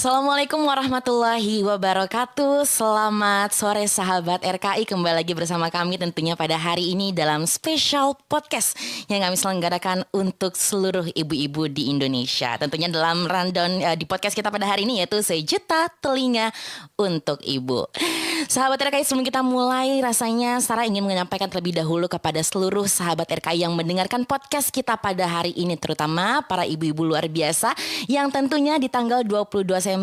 Assalamualaikum warahmatullahi wabarakatuh. Selamat sore sahabat RKI. Kembali lagi bersama kami tentunya pada hari ini dalam special podcast yang kami selenggarakan untuk seluruh ibu-ibu di Indonesia. Tentunya dalam rundown di podcast kita pada hari ini yaitu Sejuta Telinga untuk Ibu. Sahabat RKI, sebelum kita mulai, rasanya Sarah ingin menyampaikan terlebih dahulu kepada seluruh sahabat RKI yang mendengarkan podcast kita pada hari ini, terutama para ibu-ibu luar biasa yang tentunya di tanggal 22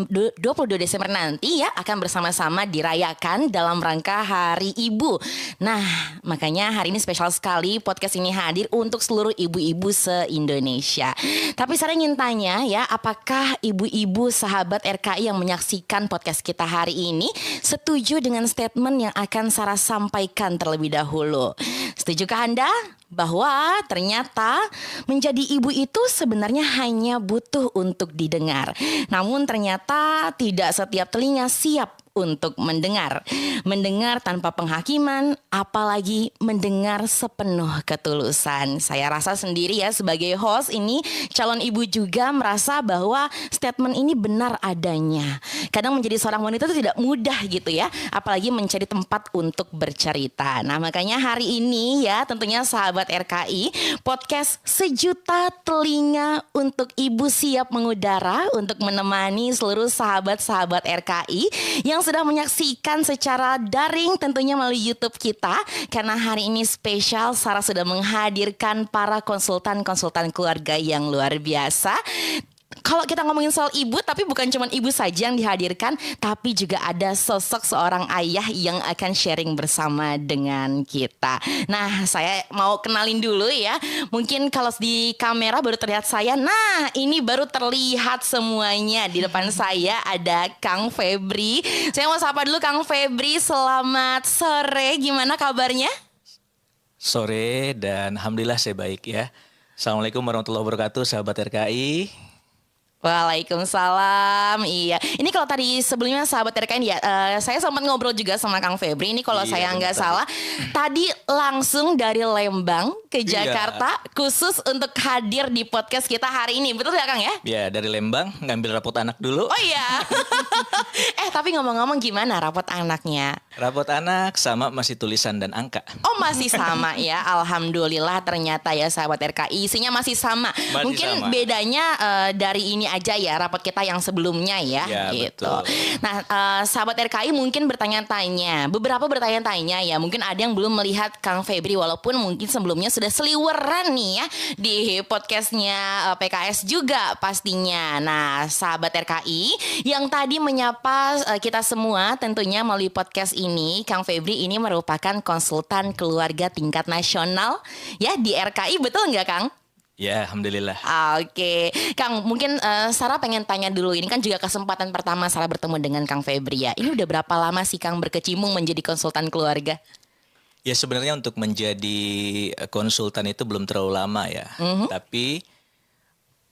Desember nanti ya akan bersama-sama dirayakan dalam rangka Hari Ibu. Nah, makanya hari ini spesial sekali podcast ini hadir untuk seluruh ibu-ibu se-Indonesia. Tapi Sarah ingin tanya ya, apakah ibu-ibu sahabat RKI yang menyaksikan podcast kita hari ini setuju dengan statement yang akan Sarah sampaikan terlebih dahulu? Setujukah Anda bahwa ternyata menjadi ibu itu sebenarnya hanya butuh untuk didengar, namun ternyata tidak setiap telinga siap untuk mendengar. Mendengar tanpa penghakiman, apalagi mendengar sepenuh ketulusan. Saya rasa sendiri ya sebagai host ini, calon ibu juga merasa bahwa statement ini benar adanya. Kadang menjadi seorang wanita itu tidak mudah gitu ya, apalagi mencari tempat untuk bercerita. Nah, makanya hari ini ya tentunya sahabat RKI, podcast Sejuta Telinga untuk Ibu siap mengudara untuk menemani seluruh sahabat-sahabat RKI yang sudah menyaksikan secara daring tentunya melalui YouTube kita. Karena hari ini spesial, Sarah sudah menghadirkan para konsultan-konsultan keluarga yang luar biasa. Kalau kita ngomongin soal ibu, tapi bukan cuma ibu saja yang dihadirkan, tapi juga ada sosok seorang ayah yang akan sharing bersama dengan kita. Nah, saya mau kenalin dulu ya. Mungkin kalau di kamera baru terlihat saya. Nah, ini baru terlihat semuanya. Di depan saya ada Kang Febri. Saya mau sapa dulu Kang Febri. Selamat sore, gimana kabarnya? Sore dan alhamdulillah saya baik ya. Assalamualaikum warahmatullahi wabarakatuh sahabat RKI. Waalaikumsalam. Iya. Ini kalau tadi sebelumnya sahabat RKI ya, saya sempat ngobrol juga sama Kang Febri. Ini kalau saya nggak salah, tadi langsung dari Lembang ke Jakarta khusus untuk hadir di podcast kita hari ini. Betul ya Kang ya? Ya, dari Lembang ngambil rapot anak dulu. Oh iya. Tapi ngomong-ngomong gimana rapot anaknya? Rapot anak sama masih tulisan dan angka. Oh, masih sama ya. Alhamdulillah ternyata ya sahabat RKI isinya masih sama. Masih Mungkin sama. bedanya dari ini aja ya rapot kita yang sebelumnya ya, gitu. Betul. Nah, sahabat RKI mungkin beberapa bertanya-tanya ya. Mungkin ada yang belum melihat Kang Febri walaupun mungkin sebelumnya sudah seliweran nih ya di podcastnya PKS juga pastinya. Nah, sahabat RKI yang tadi menyapa kita semua tentunya melalui podcast ini, Kang Febri ini merupakan konsultan keluarga tingkat nasional ya di RKI, betul nggak Kang? Ya, alhamdulillah. Oke, Kang, mungkin Sarah pengen tanya dulu. Ini kan juga kesempatan pertama Sarah bertemu dengan Kang Febri ya. Ini udah berapa lama sih Kang berkecimpung menjadi konsultan keluarga? Ya, sebenarnya untuk menjadi konsultan itu belum terlalu lama ya. Tapi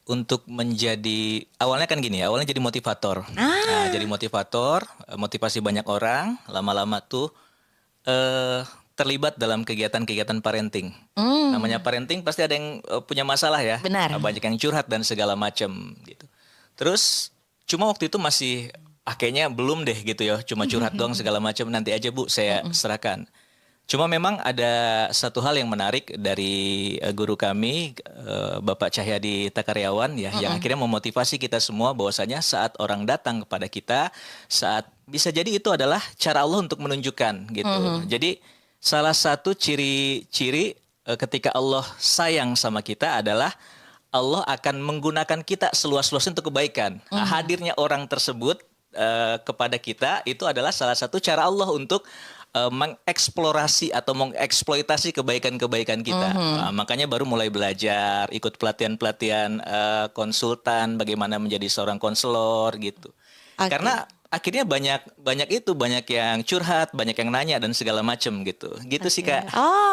untuk menjadi, awalnya kan gini, awalnya jadi motivator. Nah, jadi motivator, motivasi banyak orang, lama-lama tuh terlibat dalam kegiatan-kegiatan parenting. Namanya parenting pasti ada yang punya masalah ya. Benar. Banyak yang curhat dan segala macam gitu. Terus cuma waktu itu masih kayaknya belum deh gitu ya. Cuma curhat doang segala macam, nanti aja Bu saya serahkan. Cuma memang ada satu hal yang menarik dari guru kami, Bapak Cahyadi Takaryawan ya, yang akhirnya memotivasi kita semua bahwasanya saat orang datang kepada kita, saat bisa jadi itu adalah cara Allah untuk menunjukkan gitu. Jadi salah satu ciri-ciri ketika Allah sayang sama kita adalah Allah akan menggunakan kita seluas-luasnya untuk kebaikan. Nah, hadirnya orang tersebut kepada kita itu adalah salah satu cara Allah untuk mengeksplorasi atau mengeksploitasi kebaikan-kebaikan kita. Nah, makanya baru mulai belajar, ikut pelatihan-pelatihan konsultan, bagaimana menjadi seorang konselor gitu. Okay. Karena akhirnya banyak yang curhat, banyak yang nanya dan segala macam gitu. Gitu sih Kak.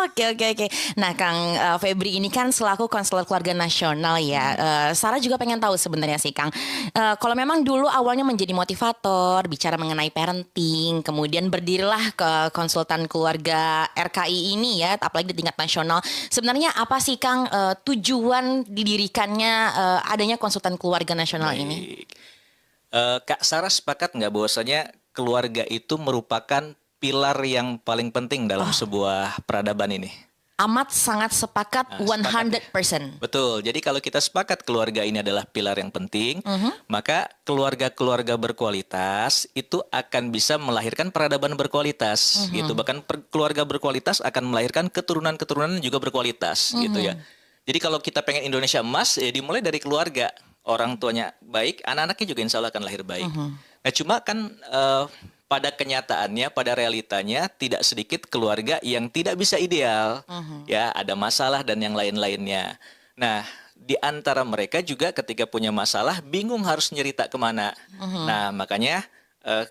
Oke. Nah, Kang Febri ini kan selaku konselor keluarga nasional ya. Sarah juga pengen tahu sebenarnya sih Kang. Kalau memang dulu awalnya menjadi motivator, bicara mengenai parenting, kemudian berdirilah ke konsultan keluarga RKI ini ya, apalagi di tingkat nasional. Sebenarnya apa sih Kang tujuan didirikannya adanya konsultan keluarga nasional ini? Kak Sarah sepakat nggak bahwasanya keluarga itu merupakan pilar yang paling penting dalam sebuah peradaban ini? Amat sangat sepakat Sepakat ya. 100%. Betul. Jadi kalau kita sepakat keluarga ini adalah pilar yang penting, maka keluarga-keluarga berkualitas itu akan bisa melahirkan peradaban berkualitas gitu. Bahkan keluarga berkualitas akan melahirkan keturunan-keturunan juga berkualitas gitu ya. Jadi kalau kita pengen Indonesia emas ya dimulai dari keluarga. Orang tuanya baik, anak-anaknya juga insya Allah akan lahir baik. Nah cuma kan pada kenyataannya, pada realitanya tidak sedikit keluarga yang tidak bisa ideal, ya ada masalah dan yang lain-lainnya. Nah, di antara mereka juga ketika punya masalah bingung harus nyerita kemana. Nah, makanya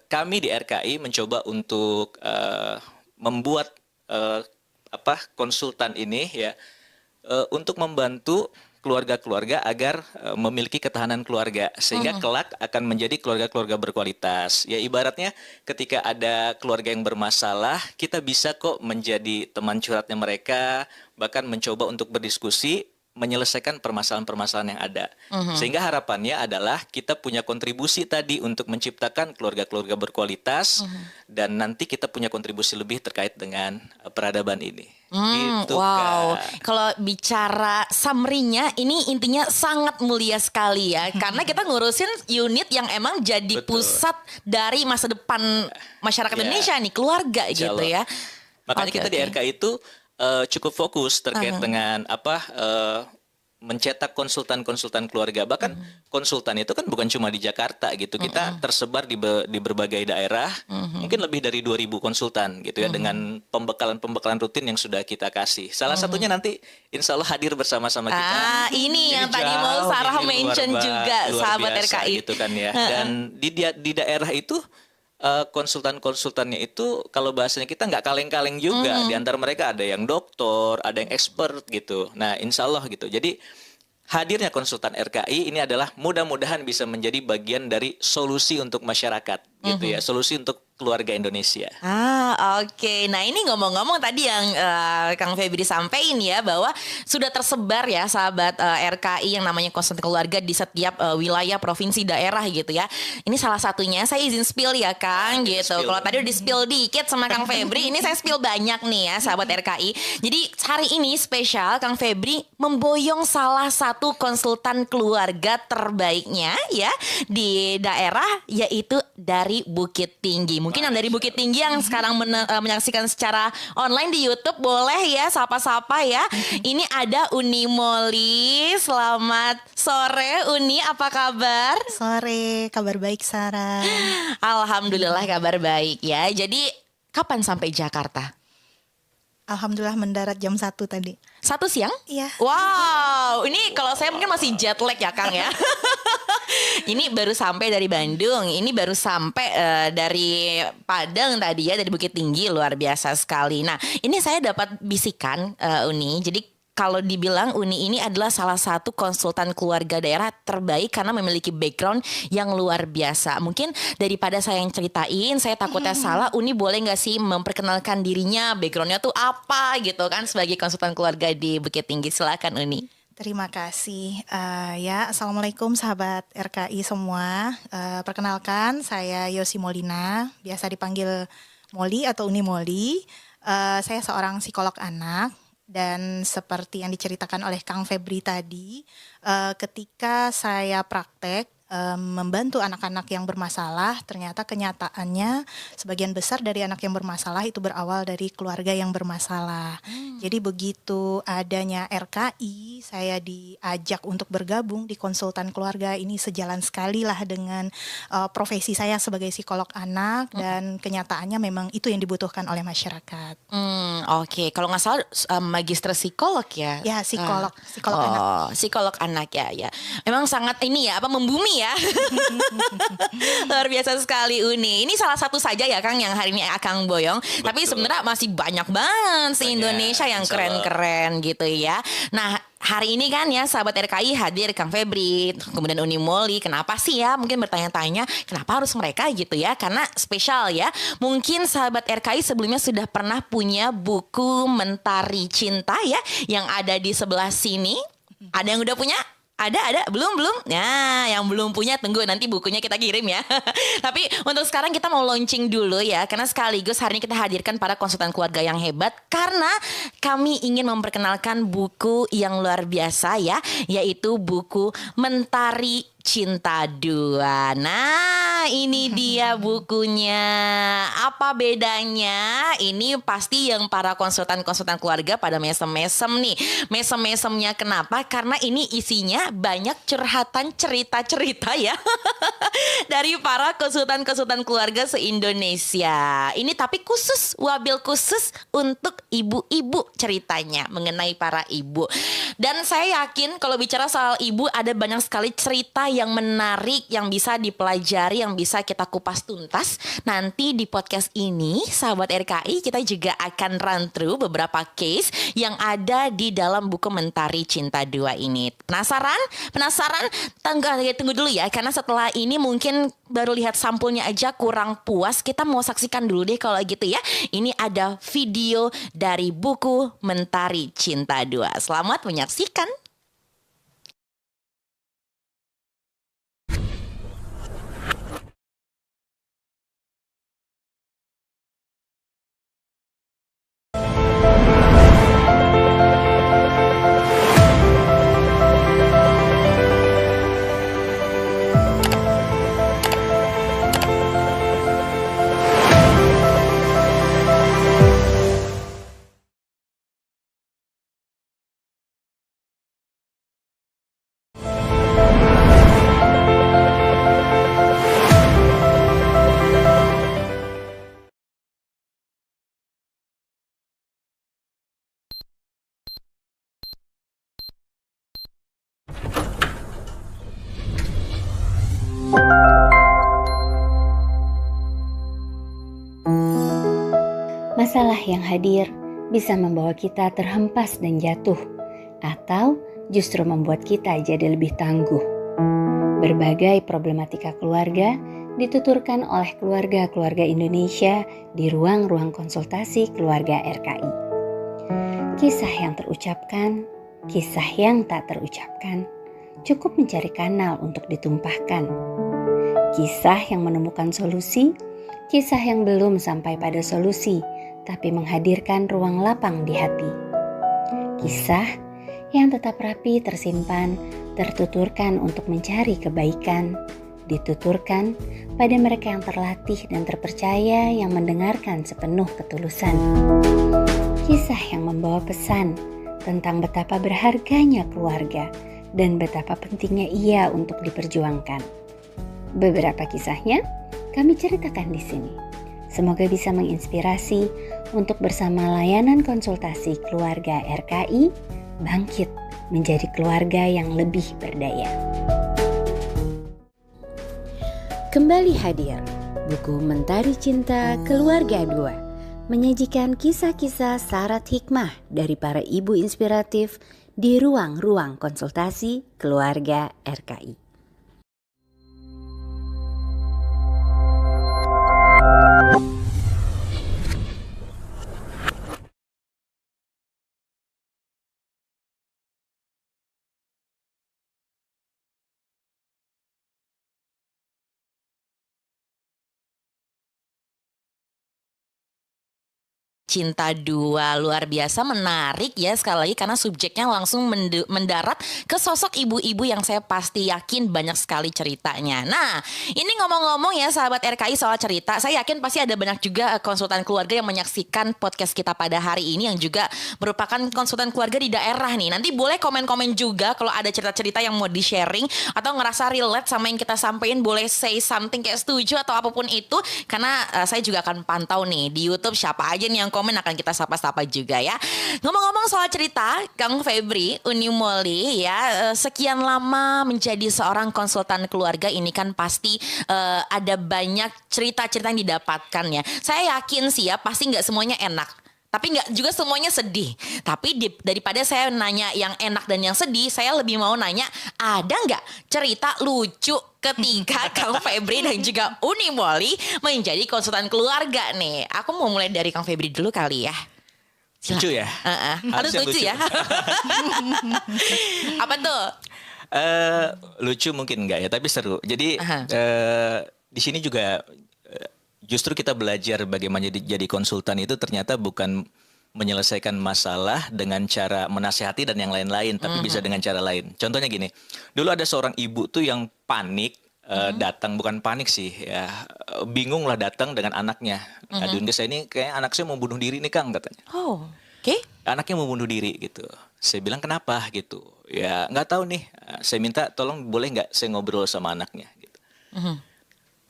kami di RKI mencoba untuk membuat konsultan ini ya untuk membantu keluarga-keluarga agar memiliki ketahanan keluarga sehingga kelak akan menjadi keluarga-keluarga berkualitas. Ya ibaratnya ketika ada keluarga yang bermasalah, kita bisa kok menjadi teman curhatnya mereka, bahkan mencoba untuk berdiskusi menyelesaikan permasalahan-permasalahan yang ada. Sehingga harapannya adalah kita punya kontribusi tadi untuk menciptakan keluarga-keluarga berkualitas dan nanti kita punya kontribusi lebih terkait dengan peradaban ini. Gitu, Wow, Kak. kalau bicara summary-nya ini intinya sangat mulia sekali ya. Karena kita ngurusin unit yang emang jadi Betul. pusat dari masa depan masyarakat Ya. Indonesia nih, keluarga Insya gitu Allah. ya. Makanya Oke, kita di oke. RK itu cukup fokus terkait dengan mencetak konsultan-konsultan keluarga. Bahkan konsultan itu kan bukan cuma di Jakarta gitu. Kita tersebar di berbagai daerah. Mungkin lebih dari 2.000 konsultan gitu ya dengan pembekalan-pembekalan rutin yang sudah kita kasih. Salah satunya nanti insya Allah hadir bersama-sama kita. Ini yang tadi mau Sarah mention juga, sahabat biasa RKI. gitu kan ya. Dan di daerah itu konsultan-konsultannya itu kalau bahasanya kita nggak kaleng-kaleng juga. Di antara mereka ada yang dokter, ada yang expert gitu. Nah, insya Allah gitu. Jadi hadirnya konsultan RKI ini adalah mudah-mudahan bisa menjadi bagian dari solusi untuk masyarakat gitu ya, solusi untuk keluarga Indonesia. Oke. Nah ini ngomong-ngomong tadi yang Kang Febri sampaikan ya bahwa sudah tersebar ya sahabat RKI yang namanya konsultan keluarga di setiap wilayah, provinsi, daerah gitu ya. Ini salah satunya saya izin spill ya Kang Kita gitu. spill. Kalau tadi udah di spill dikit sama Kang Febri, ini saya spill banyak nih ya sahabat RKI. Jadi hari ini spesial Kang Febri memboyong salah satu konsultan keluarga terbaiknya ya di daerah yaitu dari Bukit Tinggi. Mungkin yang dari Bukit Tinggi yang sekarang menyaksikan secara online di YouTube boleh ya sapa-sapa ya. Ini ada Uni Moli. Selamat sore Uni, apa kabar? Sore, kabar baik Sarah. Alhamdulillah kabar baik ya. Jadi kapan sampai Jakarta? Alhamdulillah mendarat jam 1 tadi. 1 siang? Iya. Wow, ini kalau saya mungkin masih jet lag ya Kang ya. Ini baru sampai dari Bandung, ini baru sampai dari Padang tadi ya, dari Bukit Tinggi, luar biasa sekali. Nah, ini saya dapat bisikan Uni, jadi kalau dibilang Uni ini adalah salah satu konsultan keluarga daerah terbaik karena memiliki background yang luar biasa. Mungkin daripada saya yang ceritain, saya takutnya salah. Uni boleh nggak sih memperkenalkan dirinya, backgroundnya tuh apa gitu kan sebagai konsultan keluarga di Bukit Tinggi. Silakan Uni. Terima kasih. Assalamualaikum sahabat RKI semua. Perkenalkan, saya Yosi Molina, biasa dipanggil Moli atau Uni Moli. Saya seorang psikolog anak. Dan seperti yang diceritakan oleh Kang Febri tadi, ketika saya praktek membantu anak-anak yang bermasalah, ternyata kenyataannya sebagian besar dari anak yang bermasalah itu berawal dari keluarga yang bermasalah. Jadi begitu adanya RKI, saya diajak untuk bergabung di konsultan keluarga. Ini sejalan sekali lah dengan profesi saya sebagai psikolog anak, dan kenyataannya memang itu yang dibutuhkan oleh masyarakat. Oke. Kalau nggak salah magister psikolog ya? Ya, psikolog anak. Psikolog anak ya. Memang sangat ini ya, membumi ya. Luar biasa sekali Uni. Ini salah satu saja ya Kang yang hari ini Akang boyong. Betul. Tapi sebenarnya masih banyak banget di Banyak, Indonesia yang insya Allah. keren-keren gitu ya. Nah, hari ini kan ya sahabat RKI hadir Kang Febri, kemudian Uni Moli. Kenapa sih ya? Mungkin bertanya-tanya kenapa harus mereka gitu ya? Karena spesial ya. Mungkin sahabat RKI sebelumnya sudah pernah punya buku Mentari Cinta ya yang ada di sebelah sini. Ada yang udah punya? Ada, belum. Nah, yang belum punya tunggu nanti bukunya kita kirim ya. Tapi untuk sekarang kita mau launching dulu ya, karena sekaligus hari ini kita hadirkan para konsultan keluarga yang hebat karena kami ingin memperkenalkan buku yang luar biasa ya, yaitu buku Mentari Cinta 2. Nah, ini dia bukunya. Apa bedanya? Ini pasti yang para konsultan-konsultan keluarga pada mesem-mesem nih. Mesem-mesemnya kenapa? Karena ini isinya banyak curhatan cerita-cerita ya dari para konsultan-konsultan keluarga se-Indonesia. Ini tapi khusus, wabil khusus untuk ibu-ibu ceritanya mengenai para ibu. Dan saya yakin kalau bicara soal ibu ada banyak sekali cerita yang menarik, yang bisa dipelajari, yang bisa kita kupas tuntas. Nanti di podcast ini, sahabat RKI, kita juga akan run through beberapa case yang ada di dalam buku Mentari Cinta 2 ini. Penasaran? Tunggu dulu ya, karena setelah ini mungkin baru lihat sampulnya aja kurang puas. Kita mau saksikan dulu deh kalau gitu ya. Ini ada video dari buku Mentari Cinta 2. Selamat menyaksikan. Masalah yang hadir bisa membawa kita terhempas dan jatuh, atau justru membuat kita jadi lebih tangguh. Berbagai problematika keluarga dituturkan oleh keluarga-keluarga Indonesia di ruang-ruang konsultasi keluarga RKI. Kisah yang terucapkan, kisah yang tak terucapkan, cukup mencari kanal untuk ditumpahkan. Kisah yang menemukan solusi, kisah yang belum sampai pada solusi, tapi menghadirkan ruang lapang di hati. Kisah yang tetap rapi tersimpan, tertuturkan untuk mencari kebaikan, dituturkan pada mereka yang terlatih dan terpercaya yang mendengarkan sepenuh ketulusan. Kisah yang membawa pesan tentang betapa berharganya keluarga dan betapa pentingnya ia untuk diperjuangkan. Beberapa kisahnya kami ceritakan di sini. Semoga bisa menginspirasi untuk bersama layanan konsultasi keluarga RKI bangkit menjadi keluarga yang lebih berdaya. Kembali hadir buku Mentari Cinta Keluarga 2, menyajikan kisah-kisah syarat hikmah dari para ibu inspiratif di ruang-ruang konsultasi keluarga RKI. Cinta 2 luar biasa menarik ya, sekali lagi karena subjeknya langsung mendarat ke sosok ibu-ibu yang saya pasti yakin banyak sekali ceritanya. Nah, ini ngomong-ngomong ya sahabat RKI soal cerita, saya yakin pasti ada banyak juga konsultan keluarga yang menyaksikan podcast kita pada hari ini yang juga merupakan konsultan keluarga di daerah nih. Nanti boleh komen-komen juga kalau ada cerita-cerita yang mau di-sharing atau ngerasa relate sama yang kita sampaikan, boleh say something kayak setuju atau apapun itu, karena saya juga akan pantau nih di YouTube siapa aja nih yang komen, akan kita sapa-sapa juga ya. Ngomong-ngomong soal cerita, Kang Febri, Uni Moli ya, sekian lama menjadi seorang konsultan keluarga ini kan pasti ada banyak cerita-cerita yang didapatkan ya. Saya yakin sih ya, pasti nggak semuanya enak. Tapi nggak juga semuanya sedih. Tapi daripada saya nanya yang enak dan yang sedih, saya lebih mau nanya, ada nggak cerita lucu ketika Kang Febri dan juga Uni Moli menjadi konsultan keluarga nih? Aku mau mulai dari Kang Febri dulu kali ya. Lucu ya? Harus lucu ya. Apa tuh? Lucu mungkin enggak ya, tapi seru. Jadi di sini juga justru kita belajar bagaimana jadi konsultan itu ternyata bukan menyelesaikan masalah dengan cara menasehati dan yang lain-lain, tapi bisa dengan cara lain. Contohnya gini, dulu ada seorang ibu tuh yang panik datang, bukan panik sih, ya bingung lah datang dengan anaknya. Aduh, saya ini kayak anak saya mau bunuh diri nih Kang katanya. Oh, oke. Anaknya mau bunuh diri gitu. Saya bilang kenapa gitu. Ya nggak tahu nih. Saya minta tolong boleh nggak saya ngobrol sama anaknya gitu.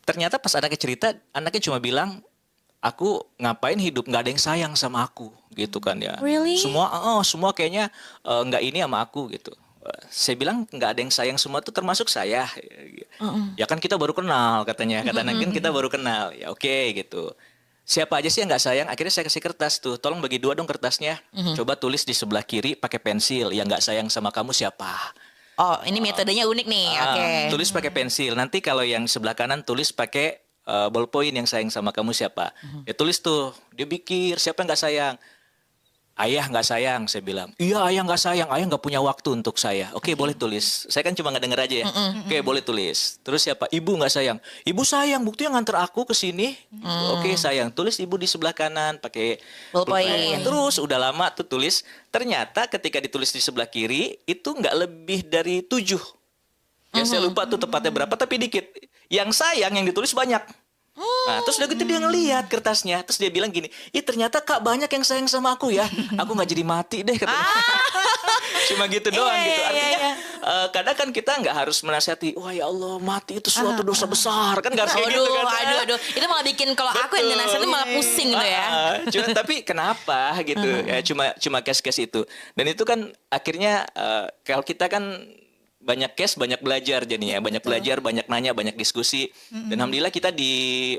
Ternyata pas anaknya cerita, anaknya cuma bilang, aku ngapain hidup nggak ada yang sayang sama aku gitu kan ya. Really? Semua kayaknya nggak ini sama aku gitu. Saya bilang nggak ada yang sayang semua tuh termasuk saya. Ya kan kita baru kenal katanya. Kata anaknya kita baru kenal. Ya oke gitu. Siapa aja sih yang nggak sayang? Akhirnya saya kasih kertas tuh. Tolong bagi 2 dong kertasnya. Coba tulis di sebelah kiri pakai pensil. Yang nggak sayang sama kamu siapa? Oh, ini metodenya unik nih. Oke. Tulis pakai pensil. Nanti kalau yang sebelah kanan tulis pakai ballpoint yang sayang sama kamu siapa. Ya tulis tuh. Dia pikir siapa yang nggak sayang. Ayah nggak sayang, saya bilang. Iya ayah nggak sayang, ayah nggak punya waktu untuk saya. Oke, boleh tulis. Saya kan cuma ngedenger aja ya. Oke, boleh tulis. Terus siapa? Ibu nggak sayang. Ibu sayang, buktinya nganter aku ke sini. Oke sayang, tulis ibu di sebelah kanan pakai Ballpoint. Terus udah lama tuh tulis. Ternyata ketika ditulis di sebelah kiri itu nggak lebih dari 7. Ya saya lupa tuh tepatnya berapa, tapi dikit. Yang sayang yang ditulis banyak. Nah, terus udah gitu dia ngelihat kertasnya, terus dia bilang gini, ternyata Kak banyak yang sayang sama aku ya, aku nggak jadi mati deh katanya. Cuma gitu doang gitu. Artinya kadang kan kita nggak harus menasihati, wah ya Allah mati itu suatu dosa besar kan nggak harus kayak gitu kan. Aduh, itu malah bikin kalau aku yang dinasihatin malah pusing gitu ya. Cuma tapi kenapa gitu? Ya cuma case-case itu. Dan itu kan akhirnya kalau kita kan banyak case, banyak belajar jadinya, banyak belajar, banyak nanya, banyak diskusi. Dan alhamdulillah kita di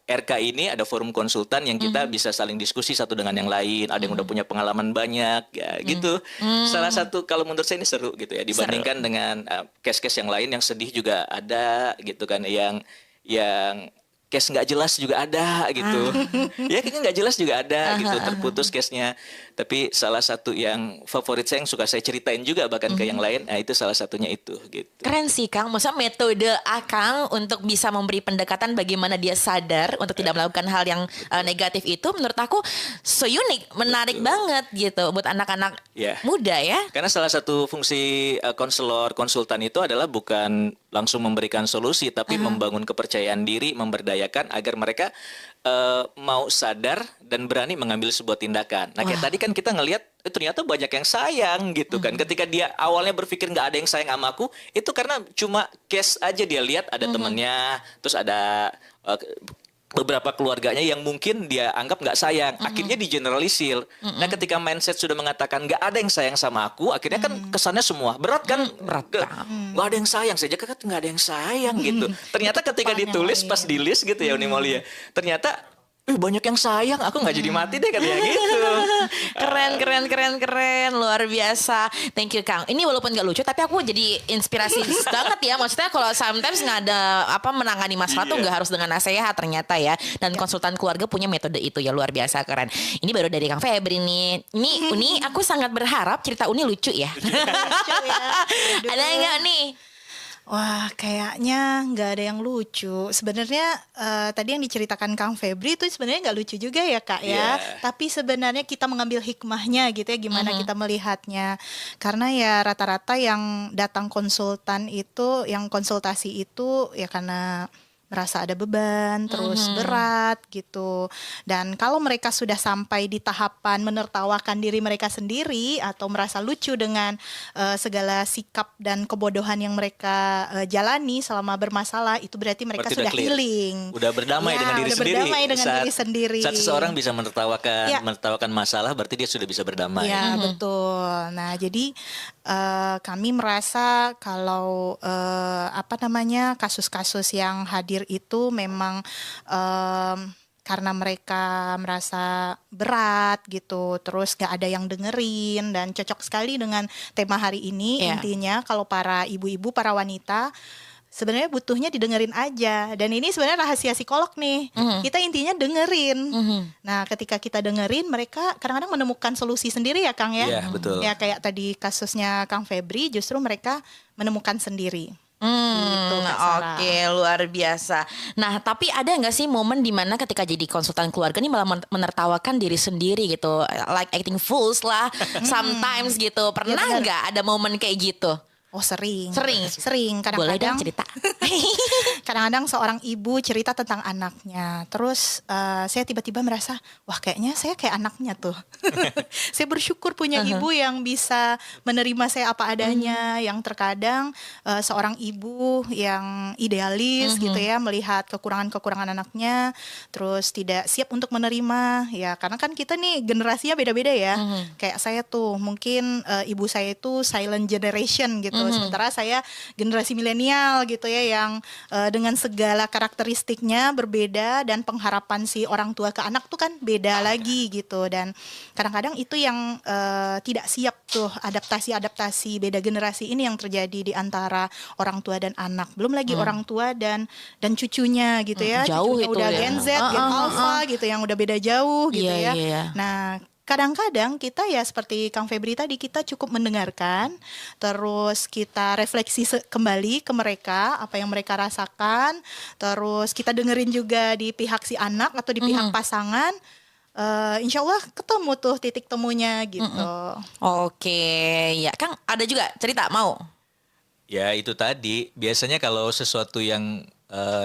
RK ini ada forum konsultan yang kita bisa saling diskusi satu dengan yang lain. Ada yang udah punya pengalaman banyak, ya gitu. Salah satu kalau menurut saya ini seru gitu ya, dibandingkan dengan case-case yang lain yang sedih juga ada gitu kan, yang case nggak jelas juga ada gitu. Ya kayaknya nggak jelas juga ada gitu, terputus case-nya. Tapi salah satu yang favorit saya yang suka saya ceritain juga bahkan ke yang lain, nah itu salah satunya itu gitu. Keren sih Kang, maksudnya metode Akang untuk bisa memberi pendekatan bagaimana dia sadar untuk tidak melakukan hal yang negatif itu menurut aku so unik, menarik banget gitu buat anak-anak muda ya. Karena salah satu fungsi konselor, konsultan itu adalah bukan langsung memberikan solusi, tapi membangun kepercayaan diri, memberdayakan agar mereka mau sadar dan berani mengambil sebuah tindakan. Nah kayak tadi kan kita ngelihat ternyata banyak yang sayang gitu kan. Ketika dia awalnya berpikir nggak ada yang sayang sama aku, itu karena cuma case aja dia lihat ada temennya, terus ada beberapa keluarganya yang mungkin dia anggap nggak sayang, akhirnya digeneralisir. Nah ketika mindset sudah mengatakan nggak ada yang sayang sama aku, akhirnya kan kesannya semua berat kan, nggak ada yang sayang, saya kan nggak ada yang sayang gitu. Ternyata ketika ditulis pas di list gitu ya Unimoli ya, ternyata banyak yang sayang, aku nggak jadi mati deh katanya gitu. Keren, luar biasa. Thank you Kang. Ini walaupun gak lucu, tapi aku jadi inspirasi banget ya. Maksudnya kalau sometimes nggak ada menangani masalah tuh nggak harus dengan nasihat ternyata ya. Dan konsultan keluarga punya metode itu ya, luar biasa keren. Ini baru dari Kang Febri nih. Ini Uni, aku sangat berharap cerita Uni lucu ya. Ada nggak nih? Wah, kayaknya nggak ada yang lucu. Sebenarnya tadi yang diceritakan Kang Febri itu sebenarnya nggak lucu juga ya Kak ya. Tapi sebenarnya kita mengambil hikmahnya gitu ya, gimana kita melihatnya. Karena ya rata-rata yang datang konsultan itu, yang konsultasi itu ya karena merasa ada beban, terus berat gitu. Dan kalau mereka sudah sampai di tahapan menertawakan diri mereka sendiri atau merasa lucu dengan segala sikap dan kebodohan yang mereka jalani selama bermasalah, itu berarti mereka sudah healing. Udah berdamai dengan diri sendiri. Berdamai dengan diri sendiri. Saat seseorang bisa menertawakan masalah, berarti dia sudah bisa berdamai. Ya, betul. Nah, jadi kami merasa kalau kasus-kasus yang hadir itu memang karena mereka merasa berat gitu, terus gak ada yang dengerin, dan cocok sekali dengan tema hari ini. Intinya kalau para ibu-ibu, para wanita, sebenarnya butuhnya didengerin aja. Dan ini sebenarnya rahasia psikolog nih. Kita intinya dengerin. Nah, ketika kita dengerin, mereka kadang-kadang menemukan solusi sendiri ya Kang ya. Iya, betul. Ya kayak tadi kasusnya Kang Febri, justru mereka menemukan sendiri. Gitu, Kak Sarah. Oke, luar biasa. Nah, tapi ada nggak sih momen dimana ketika jadi konsultan keluarga nih malah menertawakan diri sendiri gitu, like acting fools lah, sometimes gitu. Pernah benar. nggak ada momen kayak gitu? Oh sering. Sering. Boleh dong Kadang-kadang cerita. kadang-kadang seorang ibu cerita tentang anaknya. Terus saya tiba-tiba merasa, wah kayaknya saya kayak anaknya tuh. Saya bersyukur punya ibu yang bisa menerima saya apa adanya. Yang terkadang seorang ibu yang idealis gitu ya, melihat kekurangan-kekurangan anaknya, terus tidak siap untuk menerima. Ya karena kan kita nih generasinya beda-beda ya. Kayak saya tuh mungkin ibu saya itu silent generation gitu. Sementara saya generasi milenial gitu ya, yang dengan segala karakteristiknya berbeda, dan pengharapan si orang tua ke anak tuh kan beda lagi gitu. Dan kadang-kadang itu yang tidak siap tuh, adaptasi beda generasi ini yang terjadi di antara orang tua dan anak. Belum lagi orang tua dan cucunya gitu ya. Jauh Cucunya itu udah ya. Gen Z, Gen Alpha gitu, yang udah beda jauh gitu Iya, ya. iya. Nah, kadang-kadang kita ya seperti Kang Febri tadi, kita cukup mendengarkan, terus kita refleksi kembali ke mereka, apa yang mereka rasakan, terus kita dengerin juga di pihak si anak atau di pihak pasangan. Insya Allah ketemu tuh titik temunya gitu. Oke, ya Kang ada juga cerita mau? Ya itu tadi, biasanya kalau sesuatu yang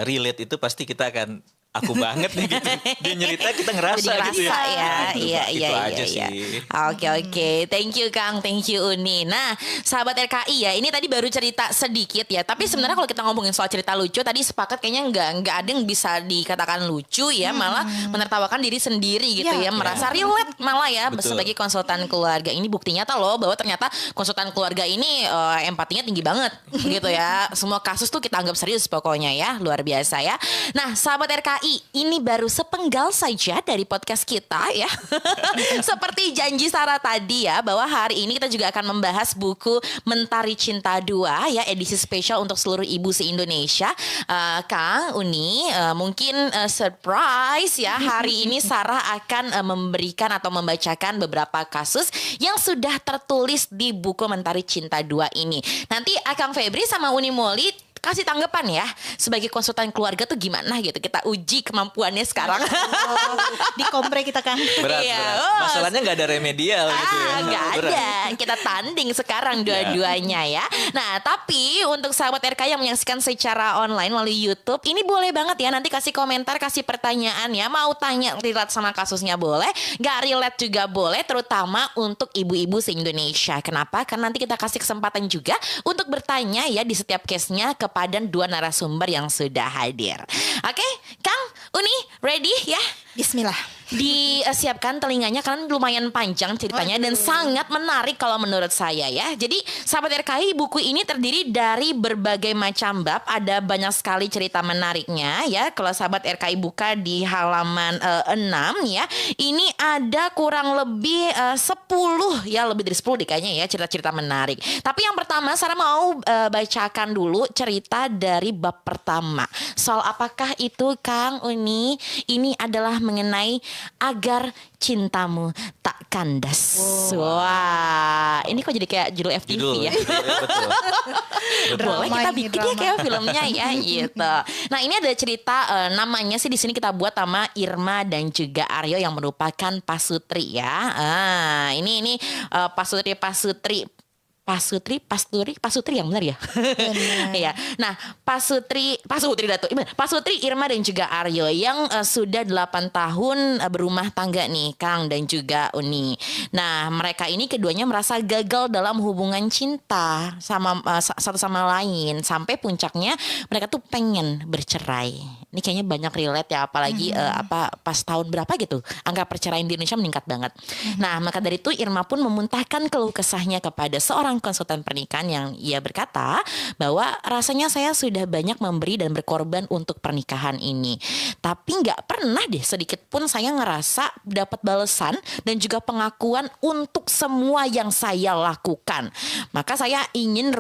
relate itu pasti kita akan aku banget nih gitu. Dia nyerita kita ngerasa Jadi gitu ya. ngerasa ya. Nah, Iya, itu iya, aja iya. sih. Oke. Thank you Kang, thank you Uni. Nah, sahabat RKI ya, ini tadi baru cerita sedikit ya. Tapi sebenarnya kalau kita ngomongin soal cerita lucu, tadi sepakat kayaknya nggak ada yang bisa dikatakan lucu ya, malah menertawakan diri sendiri gitu ya, Iya. merasa relate malah ya. Betul. Sebagai konsultan keluarga. Ini bukti nyata loh bahwa ternyata konsultan keluarga ini empatinya tinggi banget gitu ya. Semua kasus tuh kita anggap serius pokoknya ya, luar biasa ya. Nah, sahabat RKI, ini baru sepenggal saja dari podcast kita ya. Seperti janji Sarah tadi ya, bahwa hari ini kita juga akan membahas buku Mentari Cinta 2 ya, edisi spesial untuk seluruh ibu se-Indonesia. Kang, Uni, mungkin surprise ya, hari ini Sarah akan memberikan atau membacakan beberapa kasus yang sudah tertulis di buku Mentari Cinta 2 ini. Nanti Kang Febri sama Uni Moli kasih tanggapan ya, sebagai konsultan keluarga tuh gimana gitu. Kita uji kemampuannya sekarang. Di kompre kita kan. Berat. Iya. Masalahnya nggak ada remedial gitu ya. Nggak Berat. ada. Kita tanding sekarang dua-duanya ya. Nah, tapi untuk sahabat RK yang menyaksikan secara online melalui YouTube, ini boleh banget ya, nanti kasih komentar, kasih pertanyaan ya. Mau tanya relate sama kasusnya boleh, nggak relate juga boleh, terutama untuk ibu-ibu se-Indonesia. Kenapa? Karena nanti kita kasih kesempatan juga untuk bertanya ya di setiap case-nya kepada dua narasumber yang sudah hadir. Oke, Kang, Uni, ready ya? Bismillah. Disiapkan telinganya karena lumayan panjang ceritanya dan sangat menarik kalau menurut saya ya. Jadi sahabat RKI, buku ini terdiri dari berbagai macam bab, ada banyak sekali cerita menariknya ya. Kalau sahabat RKI buka di halaman 6 ya, ini ada kurang lebih 10 ya, lebih dari 10 deh kayaknya ya, cerita-cerita menarik. Tapi yang pertama Sarah mau bacakan dulu cerita dari bab pertama. Soal apakah itu Kang Uni? Ini adalah mengenai agar cintamu tak kandas. Wah, ini kok jadi kayak judul FTV ya? Betul. Boleh kita bikin ya kayak filmnya ya gitu. Nah, ini ada cerita namanya sih di sini kita buat sama Irma dan juga Aryo yang merupakan pasutri ya. Ini Pasutri yang benar ya. Iya. Nah, Pasutri Irma dan juga Aryo yang sudah 8 tahun berumah tangga nih, Kang dan juga Uni. Nah, mereka ini keduanya merasa gagal dalam hubungan cinta sama satu sama lain, sampai puncaknya mereka tuh pengen bercerai. Ini kayaknya banyak relate ya, apalagi pas tahun berapa gitu angka perceraian di Indonesia meningkat banget. Nah, maka dari itu Irma pun memuntahkan keluh kesahnya kepada seorang seorang konsultan pernikahan yang ia berkata bahwa rasanya saya sudah banyak memberi dan berkorban untuk pernikahan ini. Tapi nggak pernah deh sedikit pun saya ngerasa dapat balasan dan juga pengakuan untuk semua yang saya lakukan. Maka saya ingin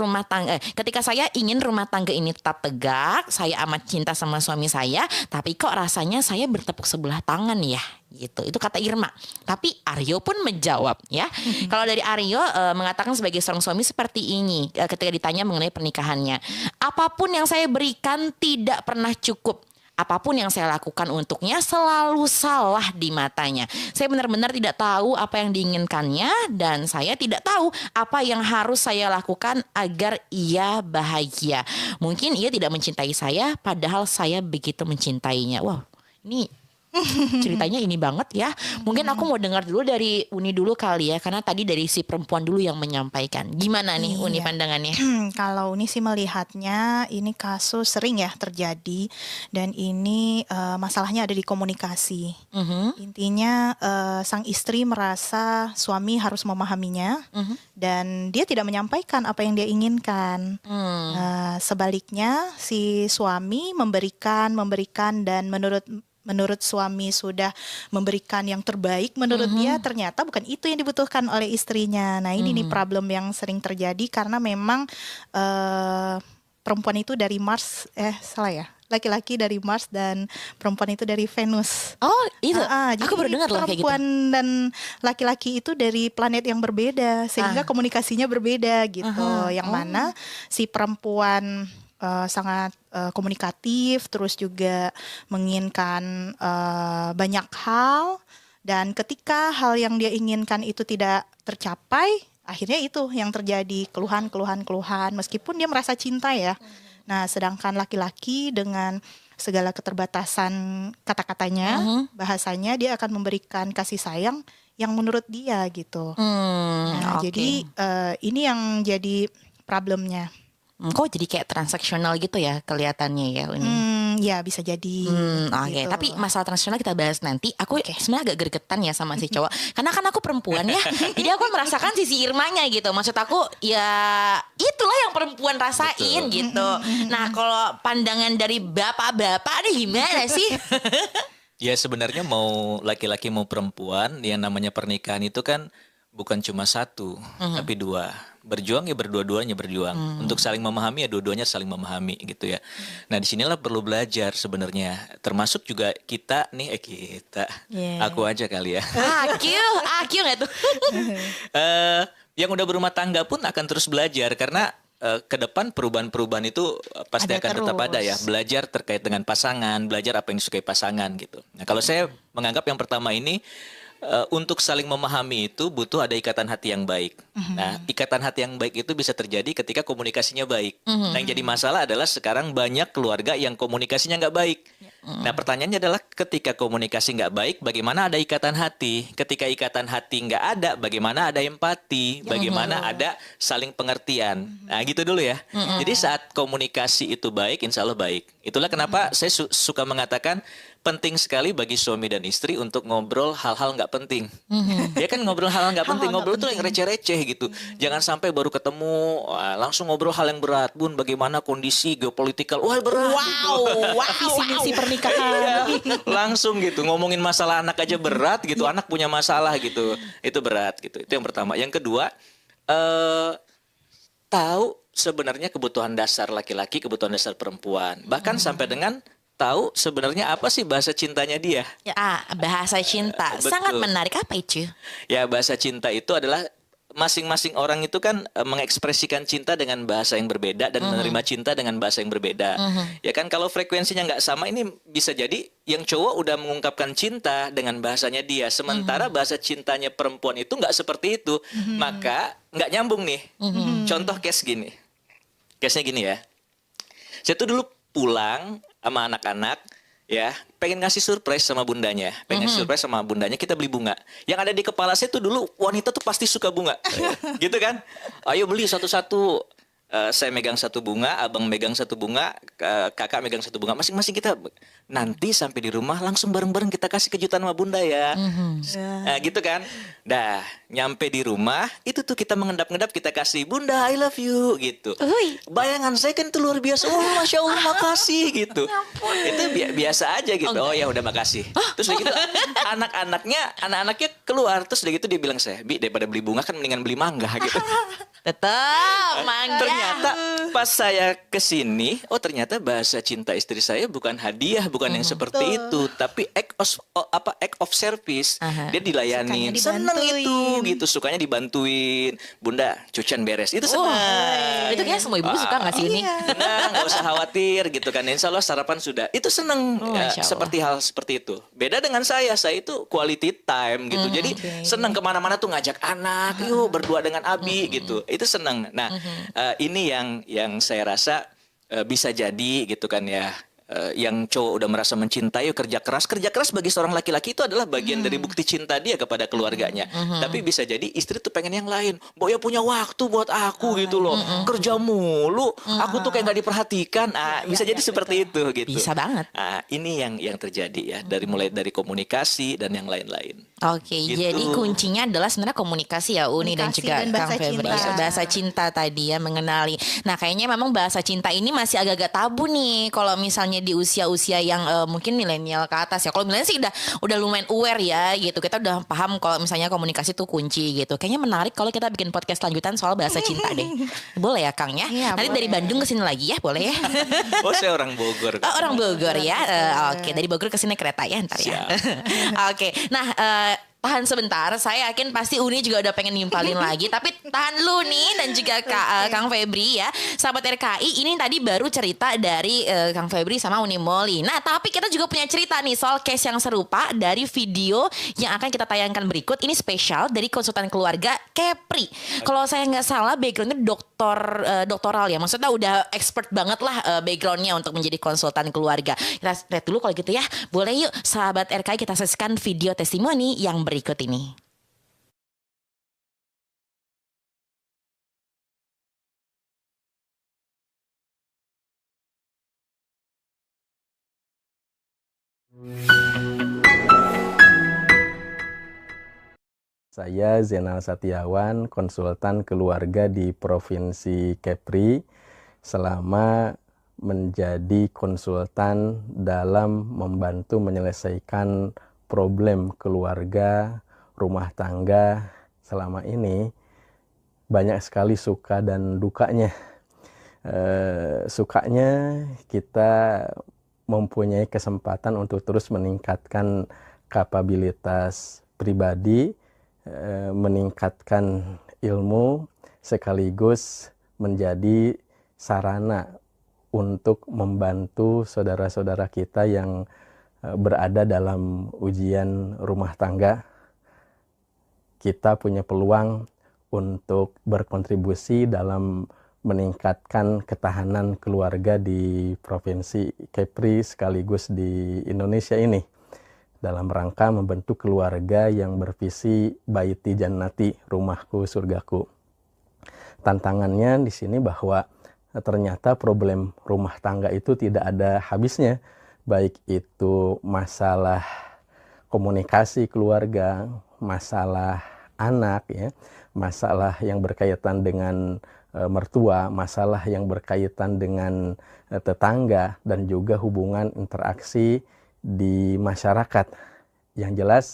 ketika saya ingin rumah tangga ini tetap tegak, saya amat cinta sama suami saya, tapi kok rasanya saya bertepuk sebelah tangan ya. Gitu. Itu kata Irma. Tapi Aryo pun menjawab ya. Kalau dari Aryo mengatakan sebagai seorang suami seperti ini ketika ditanya mengenai pernikahannya. Apapun yang saya berikan tidak pernah cukup. Apapun yang saya lakukan untuknya selalu salah di matanya. Saya benar-benar tidak tahu apa yang diinginkannya dan saya tidak tahu apa yang harus saya lakukan agar ia bahagia. Mungkin ia tidak mencintai saya padahal saya begitu mencintainya. Wow, ini ceritanya ini banget ya. Mungkin aku mau dengar dulu dari Uni dulu kali ya, karena tadi dari si perempuan dulu yang menyampaikan. Gimana nih Uni pandangannya? Kalau Uni sih melihatnya ini kasus sering ya terjadi dan ini masalahnya ada di komunikasi. Intinya sang istri merasa suami harus memahaminya dan dia tidak menyampaikan apa yang dia inginkan. Sebaliknya si suami memberikan dan menurut suami sudah memberikan yang terbaik menurut dia, ternyata bukan itu yang dibutuhkan oleh istrinya. Nah ini nih problem yang sering terjadi karena memang perempuan itu dari Mars, laki-laki dari Mars dan perempuan itu dari Venus. Oh itu, jadi aku baru dengar loh kayak gitu. Perempuan dan laki-laki itu dari planet yang berbeda sehingga komunikasinya berbeda gitu. Yang mana si perempuan sangat komunikatif, terus juga menginginkan banyak hal, dan ketika hal yang dia inginkan itu tidak tercapai, akhirnya itu yang terjadi keluhan meskipun dia merasa cinta ya. Nah, sedangkan laki-laki dengan segala keterbatasan kata-katanya, bahasanya, dia akan memberikan kasih sayang yang menurut dia gitu. Jadi ini yang jadi problemnya. Kok jadi kayak transaksional gitu ya kelihatannya ya Uni? Ya bisa jadi. Oke. Gitu. Tapi masalah transaksional kita bahas nanti. Aku sebenarnya agak gregetan ya sama si cowok. Karena kan aku perempuan ya. Jadi aku merasakan sisi Irmanya gitu. Maksud aku ya itulah yang perempuan rasain gitu. Nah kalau pandangan dari bapak-bapak nih gimana sih? Ya sebenarnya mau laki-laki mau perempuan, yang namanya pernikahan itu kan bukan cuma satu, tapi dua. Berjuang ya berdua-duanya berjuang. Untuk saling memahami ya dua-duanya saling memahami gitu ya. Nah disinilah perlu belajar sebenarnya. Termasuk juga kita nih, aku aja kali ya. Aku nggak tuh? Yang udah berumah tangga pun akan terus belajar karena ke depan perubahan-perubahan itu pasti akan tetap ada ya. Belajar terkait dengan pasangan, belajar apa yang disukai pasangan gitu. Nah kalau saya menganggap yang pertama ini, untuk saling memahami itu butuh ada ikatan hati yang baik. Nah, ikatan hati yang baik itu bisa terjadi ketika komunikasinya baik. Nah, yang jadi masalah adalah sekarang banyak keluarga yang komunikasinya nggak baik. Nah, pertanyaannya adalah ketika komunikasi nggak baik, bagaimana ada ikatan hati? Ketika ikatan hati nggak ada, bagaimana ada empati? Bagaimana ada saling pengertian? Nah, gitu dulu ya. Jadi saat komunikasi itu baik, insya Allah baik. Itulah kenapa saya suka mengatakan penting sekali bagi suami dan istri untuk ngobrol hal-hal nggak penting. Ya kan ngobrol hal-hal nggak penting, ngobrol tuh yang receh-receh gitu. Jangan sampai baru ketemu langsung ngobrol hal yang berat. Bun, bagaimana kondisi geopolitikal? Wah berat. Visi misi pernikahan. Langsung gitu ngomongin masalah anak aja berat gitu. Anak punya masalah gitu. Itu berat gitu. Itu yang pertama. Yang kedua, tahu sebenarnya kebutuhan dasar laki-laki, kebutuhan dasar perempuan. Bahkan sampai dengan tahu sebenarnya apa sih bahasa cintanya dia. Ya, bahasa cinta. Sangat menarik. Apa itu? Ya, bahasa cinta itu adalah masing-masing orang itu kan mengekspresikan cinta dengan bahasa yang berbeda dan menerima cinta dengan bahasa yang berbeda. Ya kan kalau frekuensinya nggak sama, ini bisa jadi yang cowok udah mengungkapkan cinta dengan bahasanya dia, sementara bahasa cintanya perempuan itu nggak seperti itu. Maka nggak nyambung nih. Contoh case-nya gini ya. Saya tuh dulu pulang sama anak-anak ya, pengen ngasih surprise sama bundanya. Kita beli bunga. Yang ada di kepala saya tuh dulu, wanita tuh pasti suka bunga. Gitu kan? Ayo beli satu-satu. saya megang satu bunga, abang megang satu bunga, kakak megang satu bunga, masing-masing kita nanti sampai di rumah langsung bareng-bareng kita kasih kejutan sama bunda ya. Nah, gitu kan. Dah, nyampe di rumah, itu tuh kita mengendap-endap kita kasih bunda I love you gitu. Bayangan saya kan itu luar biasa. Oh, masya Allah makasih gitu. Itu biasa aja gitu. Oh ya udah makasih. Terus udah gitu anak-anaknya keluar, terus udah gitu dia bilang saya, Bi, daripada beli bunga kan mendingan beli mangga gitu. Tetap mangga. Ternyata pas saya kesini, oh ternyata bahasa cinta istri saya bukan hadiah, bukan yang seperti itu, tapi act of service. Dia dilayani, seneng itu gitu, sukanya dibantuin. Bunda, cucian beres, itu seneng. Itu kayaknya semua ibu suka nggak sih ini? Seneng, nggak usah khawatir gitu kan. Insya Allah sarapan sudah. Itu seneng seperti hal seperti itu. Beda dengan saya itu quality time gitu. Jadi seneng kemana-mana tuh ngajak anak, yuk berdua dengan Abi gitu. Itu seneng. Nah, ini yang saya rasa bisa jadi gitu kan ya. Yang cowok udah merasa mencintai, kerja keras bagi seorang laki-laki itu adalah bagian dari bukti cinta dia kepada keluarganya. Tapi bisa jadi istri tuh pengen yang lain. Boya punya waktu buat aku gitu loh, kerja mulu, aku tuh kayak nggak diperhatikan. Bisa jadi seperti itu gitu. Bisa banget. Ini yang terjadi ya, mulai dari komunikasi dan yang lain-lain. Oke, Gitu. jadi kuncinya adalah sebenarnya komunikasi ya Uni dan juga Komunikasi dan Kang bahasa Febri. cinta. Bahasa cinta tadi ya, mengenali. Nah, kayaknya memang bahasa cinta ini masih agak-agak tabu nih kalau misalnya di usia-usia yang mungkin milenial ke atas ya. Kalau milenial sih udah lumayan aware ya gitu. Kita udah paham kalau misalnya komunikasi itu kunci gitu. Kayaknya menarik kalau kita bikin podcast lanjutan soal bahasa cinta deh. Boleh ya Kang ya? Iya, Nanti boleh. dari Bandung ke sini lagi ya, boleh ya? Oh, saya orang Bogor. Oh, orang Bogor ya. Oke, dari Bogor ke sini kereta ya ntar ya. Oke. Nah, tahan sebentar. Saya yakin pasti Uni juga udah pengen nimpalin lagi. Tapi tahan dulu nih dan juga Kang Febri ya. Sahabat RKI, ini tadi baru cerita dari Kang Febri sama Uni Moli. Nah, tapi kita juga punya cerita nih soal case yang serupa dari video yang akan kita tayangkan berikut. Ini spesial dari konsultan keluarga Kepri. Kalau saya nggak salah backgroundnya doktoral ya. Maksudnya udah expert banget lah backgroundnya untuk menjadi konsultan keluarga. Kita lihat dulu kalau gitu ya. Boleh yuk sahabat RKI kita saksikan video testimoni yang berikut ini. Saya Zainal Satiawan, konsultan keluarga di Provinsi Kepri, selama menjadi konsultan dalam membantu menyelesaikan problem keluarga, rumah tangga. Selama ini banyak sekali suka dan dukanya. Sukanya kita mempunyai kesempatan untuk terus meningkatkan kapabilitas pribadi, meningkatkan ilmu, sekaligus menjadi sarana untuk membantu saudara-saudara kita yang berada dalam ujian rumah tangga. Kita punya peluang untuk berkontribusi dalam meningkatkan ketahanan keluarga di Provinsi Kepri sekaligus di Indonesia ini, dalam rangka membentuk keluarga yang bervisi Baiti Jannati, rumahku surgaku. Tantangannya di sini bahwa ternyata problem rumah tangga itu tidak ada habisnya, baik itu masalah komunikasi keluarga, masalah anak ya, masalah yang berkaitan dengan mertua, masalah yang berkaitan dengan tetangga, dan juga hubungan interaksi di masyarakat. Yang jelas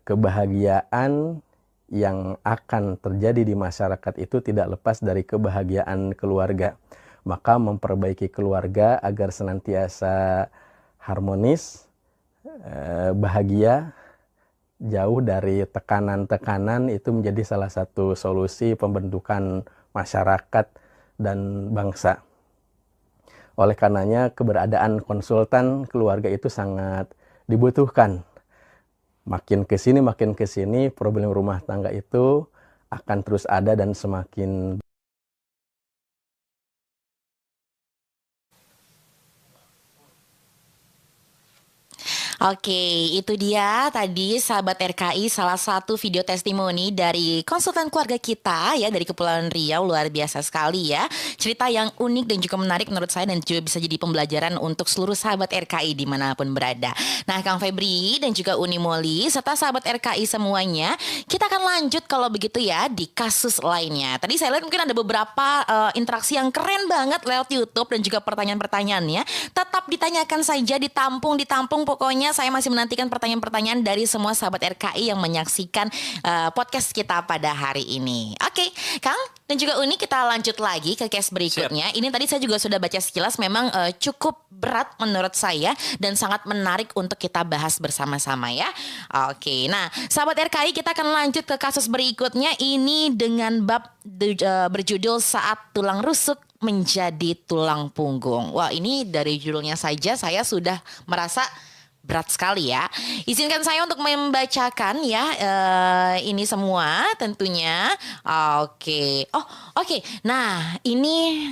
kebahagiaan yang akan terjadi di masyarakat itu tidak lepas dari kebahagiaan keluarga. Maka memperbaiki keluarga agar senantiasa harmonis, bahagia, jauh dari tekanan-tekanan, itu menjadi salah satu solusi pembentukan masyarakat dan bangsa. Oleh karenanya keberadaan konsultan keluarga itu sangat dibutuhkan. Makin ke sini problem rumah tangga itu akan terus ada dan semakin. Oke, itu dia tadi sahabat RKI salah satu video testimoni dari konsultan keluarga kita ya dari Kepulauan Riau, luar biasa sekali ya. Cerita yang unik dan juga menarik menurut saya dan juga bisa jadi pembelajaran untuk seluruh sahabat RKI dimanapun berada. Nah, Kang Febri dan juga Uni Moli serta sahabat RKI semuanya, kita akan lanjut kalau begitu ya di kasus lainnya. Tadi saya lihat mungkin ada beberapa interaksi yang keren banget lewat YouTube dan juga pertanyaan-pertanyaannya. Tetap ditanyakan saja, ditampung pokoknya. Saya masih menantikan pertanyaan-pertanyaan dari semua sahabat RKI yang menyaksikan podcast kita pada hari ini. Oke, Kang dan juga Uni, kita lanjut lagi ke case berikutnya. Ini tadi saya juga sudah baca sekilas, memang cukup berat menurut saya dan sangat menarik untuk kita bahas bersama-sama ya. Oke, nah sahabat RKI, kita akan lanjut ke kasus berikutnya. Ini dengan bab berjudul Saat Tulang Rusuk Menjadi Tulang Punggung. Wah, ini dari judulnya saja saya sudah merasa berat sekali ya. Izinkan saya untuk membacakan ya ini semua tentunya. Oke. Oke. Nah, ini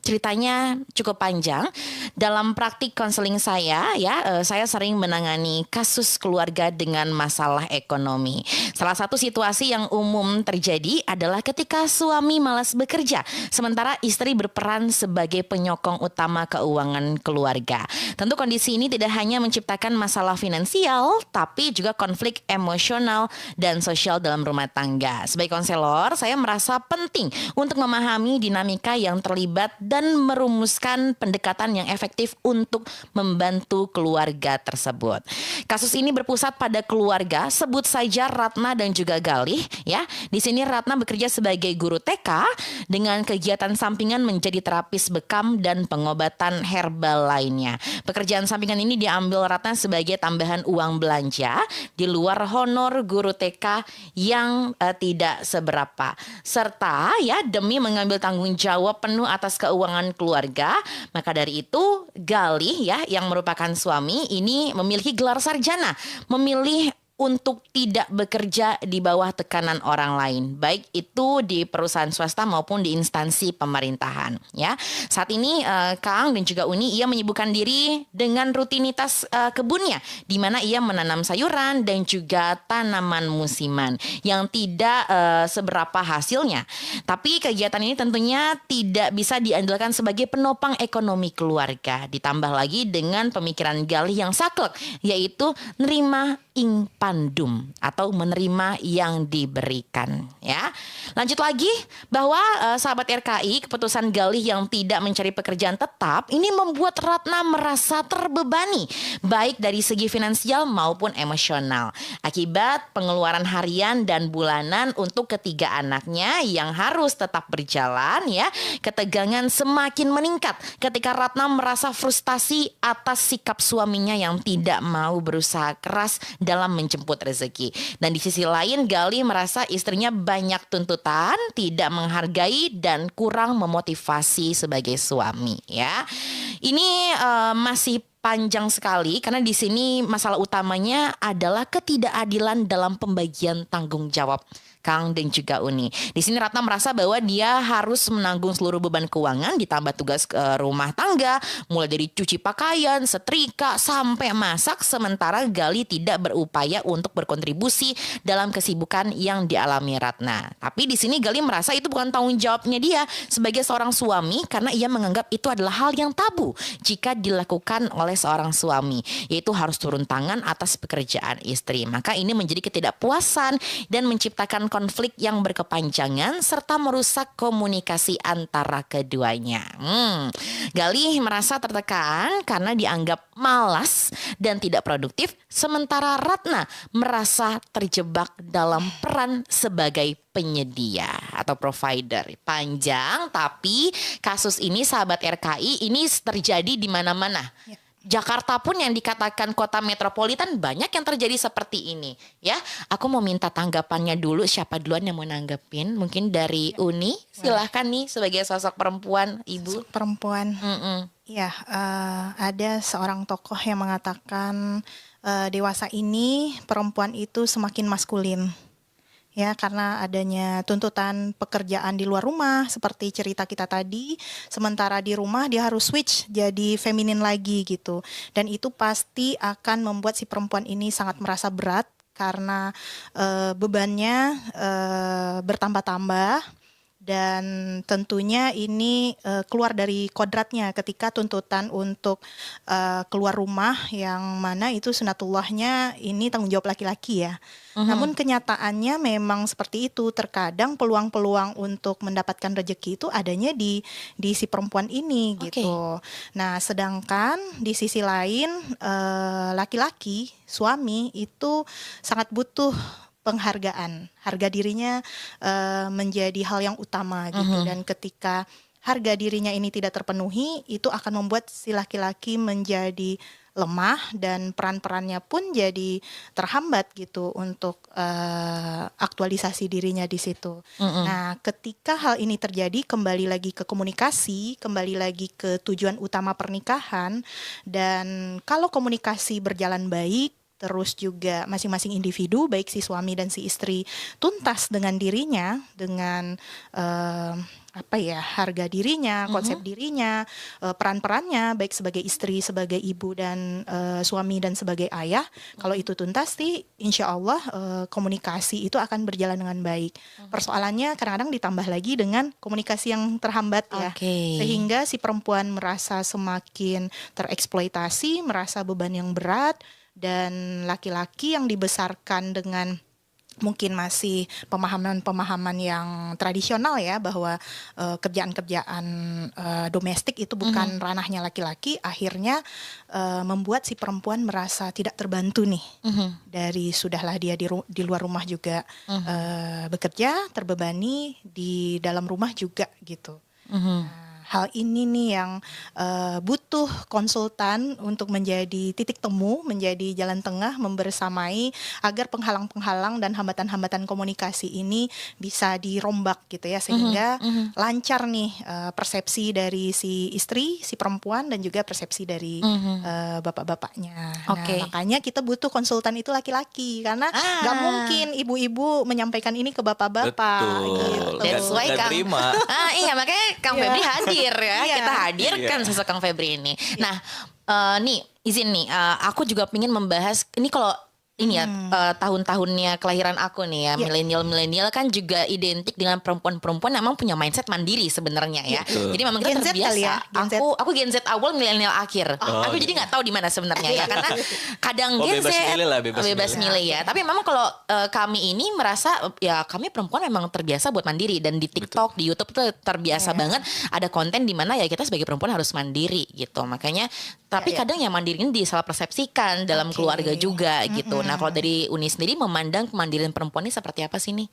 ceritanya cukup panjang. Dalam praktik konseling saya ya, saya sering menangani kasus keluarga dengan masalah ekonomi. Salah satu situasi yang umum terjadi adalah ketika suami malas bekerja, sementara istri berperan sebagai penyokong utama keuangan keluarga. Tentu kondisi ini tidak hanya menciptakan masalah finansial, tapi juga konflik emosional dan sosial dalam rumah tangga. Sebagai konselor, saya merasa penting untuk memahami dinamika yang terlibat dan merumuskan pendekatan yang efektif untuk membantu keluarga tersebut. Kasus ini berpusat pada keluarga, sebut saja Ratna dan juga Galih ya. Di sini Ratna bekerja sebagai guru TK dengan kegiatan sampingan menjadi terapis bekam dan pengobatan herbal lainnya. Pekerjaan sampingan ini diambil Ratna sebagai tambahan uang belanja di luar honor guru TK yang tidak seberapa. Serta ya demi mengambil tanggung jawab penuh atas keuangan keluarga, maka dari itu Galih ya yang merupakan suami ini memiliki gelar sarjana, memilih untuk tidak bekerja di bawah tekanan orang lain, baik itu di perusahaan swasta maupun di instansi pemerintahan ya. Saat ini Kang dan juga Uni, ia menyibukkan diri dengan rutinitas kebunnya, di mana ia menanam sayuran dan juga tanaman musiman yang tidak seberapa hasilnya. Tapi kegiatan ini tentunya tidak bisa diandalkan sebagai penopang ekonomi keluarga. Ditambah lagi dengan pemikiran Galih yang saklek, yaitu nerima ing pandum atau menerima yang diberikan ya. Lanjut lagi bahwa sahabat RKI, keputusan Galih yang tidak mencari pekerjaan tetap ini membuat Ratna merasa terbebani baik dari segi finansial maupun emosional akibat pengeluaran harian dan bulanan untuk ketiga anaknya yang harus tetap berjalan ya. Ketegangan semakin meningkat ketika Ratna merasa frustasi atas sikap suaminya yang tidak mau berusaha keras dalam menjemput rezeki. Dan di sisi lain Galih merasa istrinya banyak tuntutan, tidak menghargai dan kurang memotivasi sebagai suami ya. Ini masih panjang sekali karena di sini masalah utamanya adalah ketidakadilan dalam pembagian tanggung jawab Kang dan juga Uni. Di sini Ratna merasa bahwa dia harus menanggung seluruh beban keuangan ditambah tugas rumah tangga, mulai dari cuci pakaian, setrika, sampai masak, sementara Galih tidak berupaya untuk berkontribusi dalam kesibukan yang dialami Ratna. Tapi di sini Galih merasa itu bukan tanggung jawabnya dia sebagai seorang suami karena ia menganggap itu adalah hal yang tabu jika dilakukan oleh seorang suami, yaitu harus turun tangan atas pekerjaan istri. Maka ini menjadi ketidakpuasan dan menciptakan konflik yang berkepanjangan serta merusak komunikasi antara keduanya. Galih merasa tertekan karena dianggap malas dan tidak produktif, sementara Ratna merasa terjebak dalam peran sebagai penyedia atau provider. Panjang, tapi kasus ini sahabat RKI ini terjadi di mana-mana. Ya. Jakarta pun yang dikatakan kota metropolitan banyak yang terjadi seperti ini ya. Aku mau minta tanggapannya dulu, siapa duluan yang mau nanggepin? Mungkin dari Uni, silahkan nih sebagai sosok perempuan, ibu. Sosok perempuan. Ya, ada seorang tokoh yang mengatakan dewasa ini perempuan itu semakin maskulin. ya, karena adanya tuntutan pekerjaan di luar rumah seperti cerita kita tadi, sementara di rumah dia harus switch jadi feminin lagi gitu, dan itu pasti akan membuat si perempuan ini sangat merasa berat karena bebannya bertambah-tambah. Dan tentunya ini keluar dari kodratnya ketika tuntutan untuk keluar rumah yang mana itu sunatullahnya ini tanggung jawab laki-laki ya. Namun kenyataannya memang seperti itu. Terkadang peluang-peluang untuk mendapatkan rezeki itu adanya di si perempuan ini gitu. Nah, sedangkan di sisi lain laki-laki, suami itu sangat butuh penghargaan, harga dirinya menjadi hal yang utama gitu, dan ketika harga dirinya ini tidak terpenuhi, itu akan membuat si laki-laki menjadi lemah dan peran-perannya pun jadi terhambat gitu untuk aktualisasi dirinya di situ. Nah, ketika hal ini terjadi, kembali lagi ke komunikasi, kembali lagi ke tujuan utama pernikahan, dan kalau komunikasi berjalan baik, terus juga masing-masing individu, baik si suami dan si istri, tuntas dengan dirinya, dengan harga dirinya, konsep dirinya, peran-perannya, baik sebagai istri, sebagai ibu dan suami dan sebagai ayah. Kalau itu tuntas sih, insya Allah komunikasi itu akan berjalan dengan baik. Persoalannya kadang-kadang ditambah lagi dengan komunikasi yang terhambat ya, sehingga si perempuan merasa semakin tereksploitasi, merasa beban yang berat. Dan laki-laki yang dibesarkan dengan mungkin masih pemahaman-pemahaman yang tradisional ya, bahwa kerjaan-kerjaan domestik itu bukan ranahnya laki-laki, akhirnya membuat si perempuan merasa tidak terbantu nih. Dari sudahlah dia di luar rumah juga bekerja, terbebani, di dalam rumah juga gitu. Hal ini nih yang butuh konsultan untuk menjadi titik temu, menjadi jalan tengah, membersamai agar penghalang-penghalang dan hambatan-hambatan komunikasi ini bisa dirombak gitu ya, sehingga lancar nih persepsi dari si istri, si perempuan, dan juga persepsi dari bapak-bapaknya. Nah, makanya kita butuh konsultan itu laki-laki, karena nggak mungkin ibu-ibu menyampaikan ini ke bapak-bapak. Betul. Gitu. That's why Kang. Iya, makanya Kang Febri hadir ya. Kita hadirkan sosok Kang Febri ini. Nah, nih izin nih, aku juga ingin membahas ini. Kalau ini ya tahun-tahunnya kelahiran aku nih ya, milenial kan juga identik dengan perempuan-perempuan yang memang punya mindset mandiri sebenarnya ya. Jadi memang kita Gen Z terbiasa. kali ya, Aku Gen Z awal, milenial akhir. Aku jadi nggak tahu di mana sebenarnya ya, karena kadang Gen Z bebas milih ya. Tapi memang kalau kami ini merasa ya kami perempuan memang terbiasa buat mandiri, dan di TikTok, di YouTube tuh terbiasa banget ada konten di mana ya kita sebagai perempuan harus mandiri gitu. Makanya tapi kadang yang mandiri ini disalah persepsikan dalam keluarga juga gitu. Nah, kalau dari Uni sendiri memandang kemandirian perempuan ini seperti apa sih nih?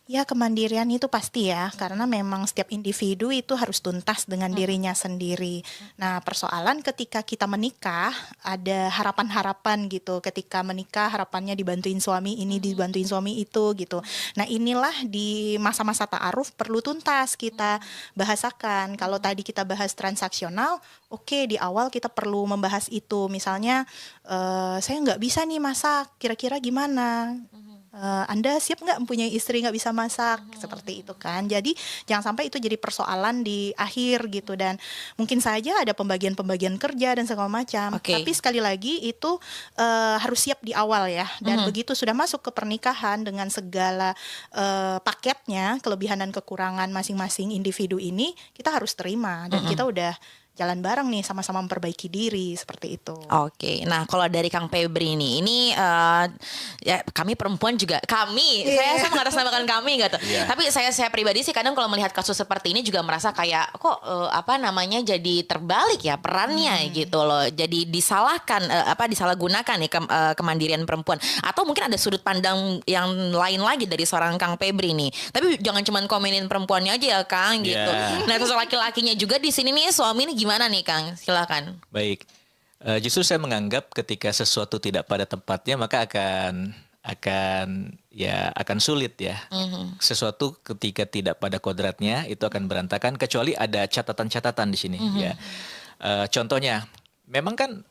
Ya, kemandirian itu pasti ya, karena memang setiap individu itu harus tuntas dengan dirinya sendiri. Nah, persoalan ketika kita menikah, ada harapan-harapan gitu. Ketika menikah, harapannya dibantuin suami ini, dibantuin suami itu gitu. Nah, inilah di masa-masa ta'aruf perlu tuntas kita bahasakan. Kalau tadi kita bahas transaksional, oke, di awal kita perlu membahas itu. Misalnya, saya nggak bisa nih masak, kira-kira gimana? Anda siap nggak mempunyai istri nggak bisa masak, seperti itu kan. Jadi jangan sampai itu jadi persoalan di akhir gitu, dan mungkin saja ada pembagian-pembagian kerja dan segala macam. Tapi sekali lagi itu harus siap di awal ya, dan begitu sudah masuk ke pernikahan dengan segala paketnya, kelebihan dan kekurangan masing-masing individu ini kita harus terima, dan kita udah jalan bareng nih, sama-sama memperbaiki diri, seperti itu. Nah kalau dari Kang Febri ini ya kami perempuan juga, saya mengatasnamakan kami gitu. Tapi saya pribadi sih kadang kalau melihat kasus seperti ini juga merasa kayak kok jadi terbalik ya perannya gitu loh. Jadi disalahkan, disalahgunakan nih kemandirian perempuan. Atau mungkin ada sudut pandang yang lain lagi dari seorang Kang Febri nih. Tapi jangan cuma komenin perempuannya aja ya Kang gitu. Nah sosok laki-lakinya juga di sini nih, suami ini gimana nih Kang? Silakan. Baik, justru saya menganggap ketika sesuatu tidak pada tempatnya maka akan sulit ya. Sesuatu ketika tidak pada kodratnya itu akan berantakan, kecuali ada catatan-catatan di sini ya. Contohnya, memang kan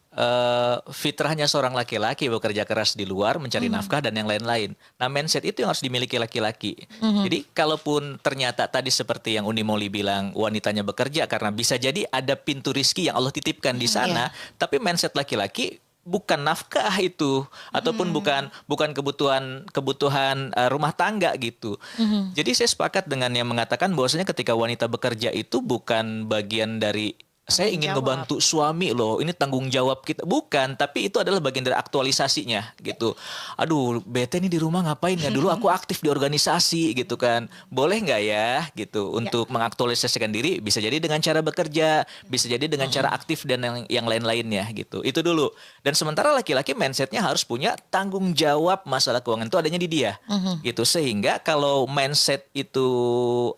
fitrahnya seorang laki-laki bekerja keras di luar mencari nafkah dan yang lain-lain. Nah, mindset itu yang harus dimiliki laki-laki. Jadi kalaupun ternyata tadi seperti yang Uni Moli bilang wanitanya bekerja karena bisa jadi ada pintu rizki yang Allah titipkan di sana, tapi mindset laki-laki bukan nafkah itu ataupun bukan kebutuhan rumah tangga gitu. Jadi saya sepakat dengan yang mengatakan bahwasanya ketika wanita bekerja itu bukan bagian dari saya ingin ngebantu suami loh, ini tanggung jawab kita. Bukan, tapi itu adalah bagian dari aktualisasinya gitu. Aduh, bete nih di rumah ngapain ya? Dulu aku aktif di organisasi gitu kan. Boleh nggak ya gitu untuk mengaktualisasikan diri? Bisa jadi dengan cara bekerja, bisa jadi dengan cara aktif dan yang lain-lainnya gitu. Itu dulu. Dan sementara laki-laki mindsetnya harus punya tanggung jawab masalah keuangan itu adanya di dia gitu. Sehingga kalau mindset itu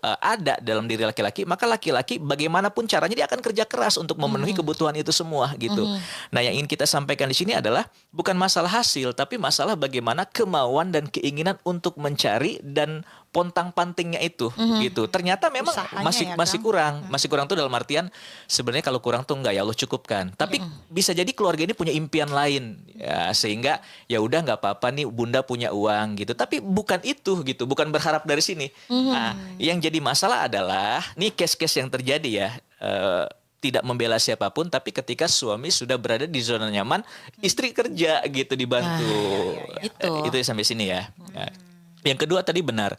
ada dalam diri laki-laki, maka laki-laki bagaimanapun caranya dia akan kerja keras untuk memenuhi kebutuhan itu semua gitu. Nah, yang ingin kita sampaikan di sini adalah bukan masalah hasil, tapi masalah bagaimana kemauan dan keinginan untuk mencari dan pontang-pantingnya itu gitu. Ternyata memang masih kurang tuh dalam artian sebenarnya kalau kurang tuh enggak, ya Allah cukupkan. Tapi bisa jadi keluarga ini punya impian lain ya, sehingga ya udah nggak apa-apa nih bunda punya uang gitu. Tapi bukan itu gitu, bukan berharap dari sini. Nah, yang jadi masalah adalah nih case-case yang terjadi ya. Tidak membela siapapun, tapi ketika suami sudah berada di zona nyaman, istri kerja gitu dibantu. Itu sampai sini ya. Yang kedua tadi benar,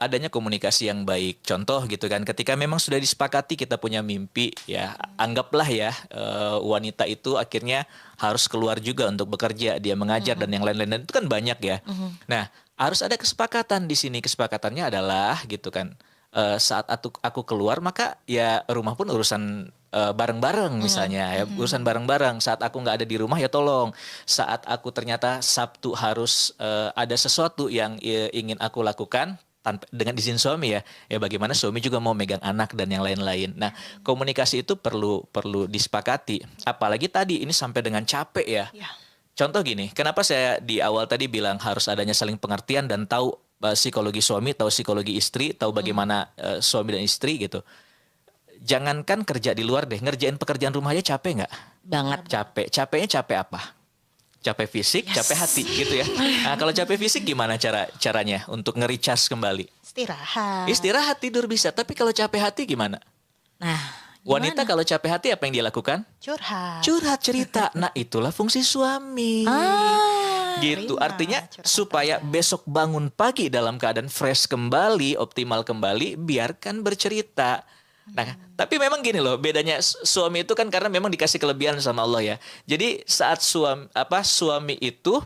adanya komunikasi yang baik. Contoh gitu kan, ketika memang sudah disepakati kita punya mimpi, ya anggaplah ya wanita itu akhirnya harus keluar juga untuk bekerja, dia mengajar dan yang lain-lain, dan itu kan banyak ya. Nah, harus ada kesepakatan di sini. Kesepakatannya adalah gitu kan. Saat aku keluar maka ya rumah pun urusan bareng-bareng misalnya ya, urusan bareng-bareng. Saat aku nggak ada di rumah ya tolong. Saat aku ternyata Sabtu harus ada sesuatu yang ingin aku lakukan dengan izin suami ya bagaimana suami juga mau megang anak dan yang lain-lain. Nah, komunikasi itu perlu disepakati. Apalagi tadi ini sampai dengan capek ya. Contoh gini, kenapa saya di awal tadi bilang harus adanya saling pengertian dan tahu psikologi suami, tahu psikologi istri, tahu bagaimana suami dan istri gitu. Jangankan kerja di luar deh, ngerjain pekerjaan rumah aja capek nggak? Banget. Capeknya capek apa? Capek fisik, capek hati gitu ya. Nah, kalau capek fisik gimana caranya untuk nge-recharge kembali? Istirahat tidur bisa, tapi kalau capek hati gimana? Nah, wanita kalau capek hati apa yang dia lakukan? Curhat cerita. Nah, itulah fungsi suami. Gitu. Artinya supaya besok bangun pagi dalam keadaan fresh kembali, optimal kembali, biarkan bercerita. Nah, tapi memang gini loh, bedanya suami itu kan karena memang dikasih kelebihan sama Allah ya. Jadi saat suami itu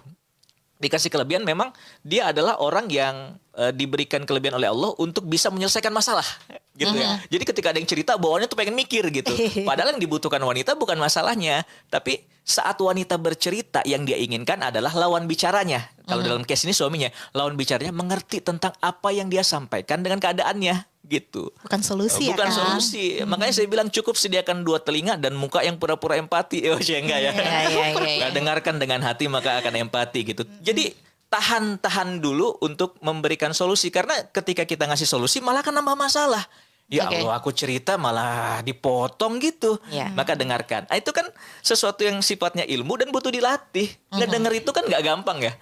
dikasih kelebihan, memang dia adalah orang yang diberikan kelebihan oleh Allah untuk bisa menyelesaikan masalah gitu ya. Jadi ketika ada yang cerita bawaannya tuh pengen mikir gitu. Padahal yang dibutuhkan wanita bukan masalahnya, tapi saat wanita bercerita yang dia inginkan adalah lawan bicaranya. Kalau dalam case ini suaminya, lawan bicaranya mengerti tentang apa yang dia sampaikan dengan keadaannya gitu. Bukan solusi Bukan solusi. Makanya saya bilang cukup sediakan 2 telinga dan muka yang pura-pura empati. Enggak ya. Nah, dengarkan dengan hati maka akan empati gitu. Jadi tahan dulu untuk memberikan solusi, karena ketika kita ngasih solusi malah akan nambah masalah. Ya Allah, aku cerita malah dipotong gitu. Maka dengarkan. Itu kan sesuatu yang sifatnya ilmu dan butuh dilatih. Ngedenger itu kan nggak gampang ya.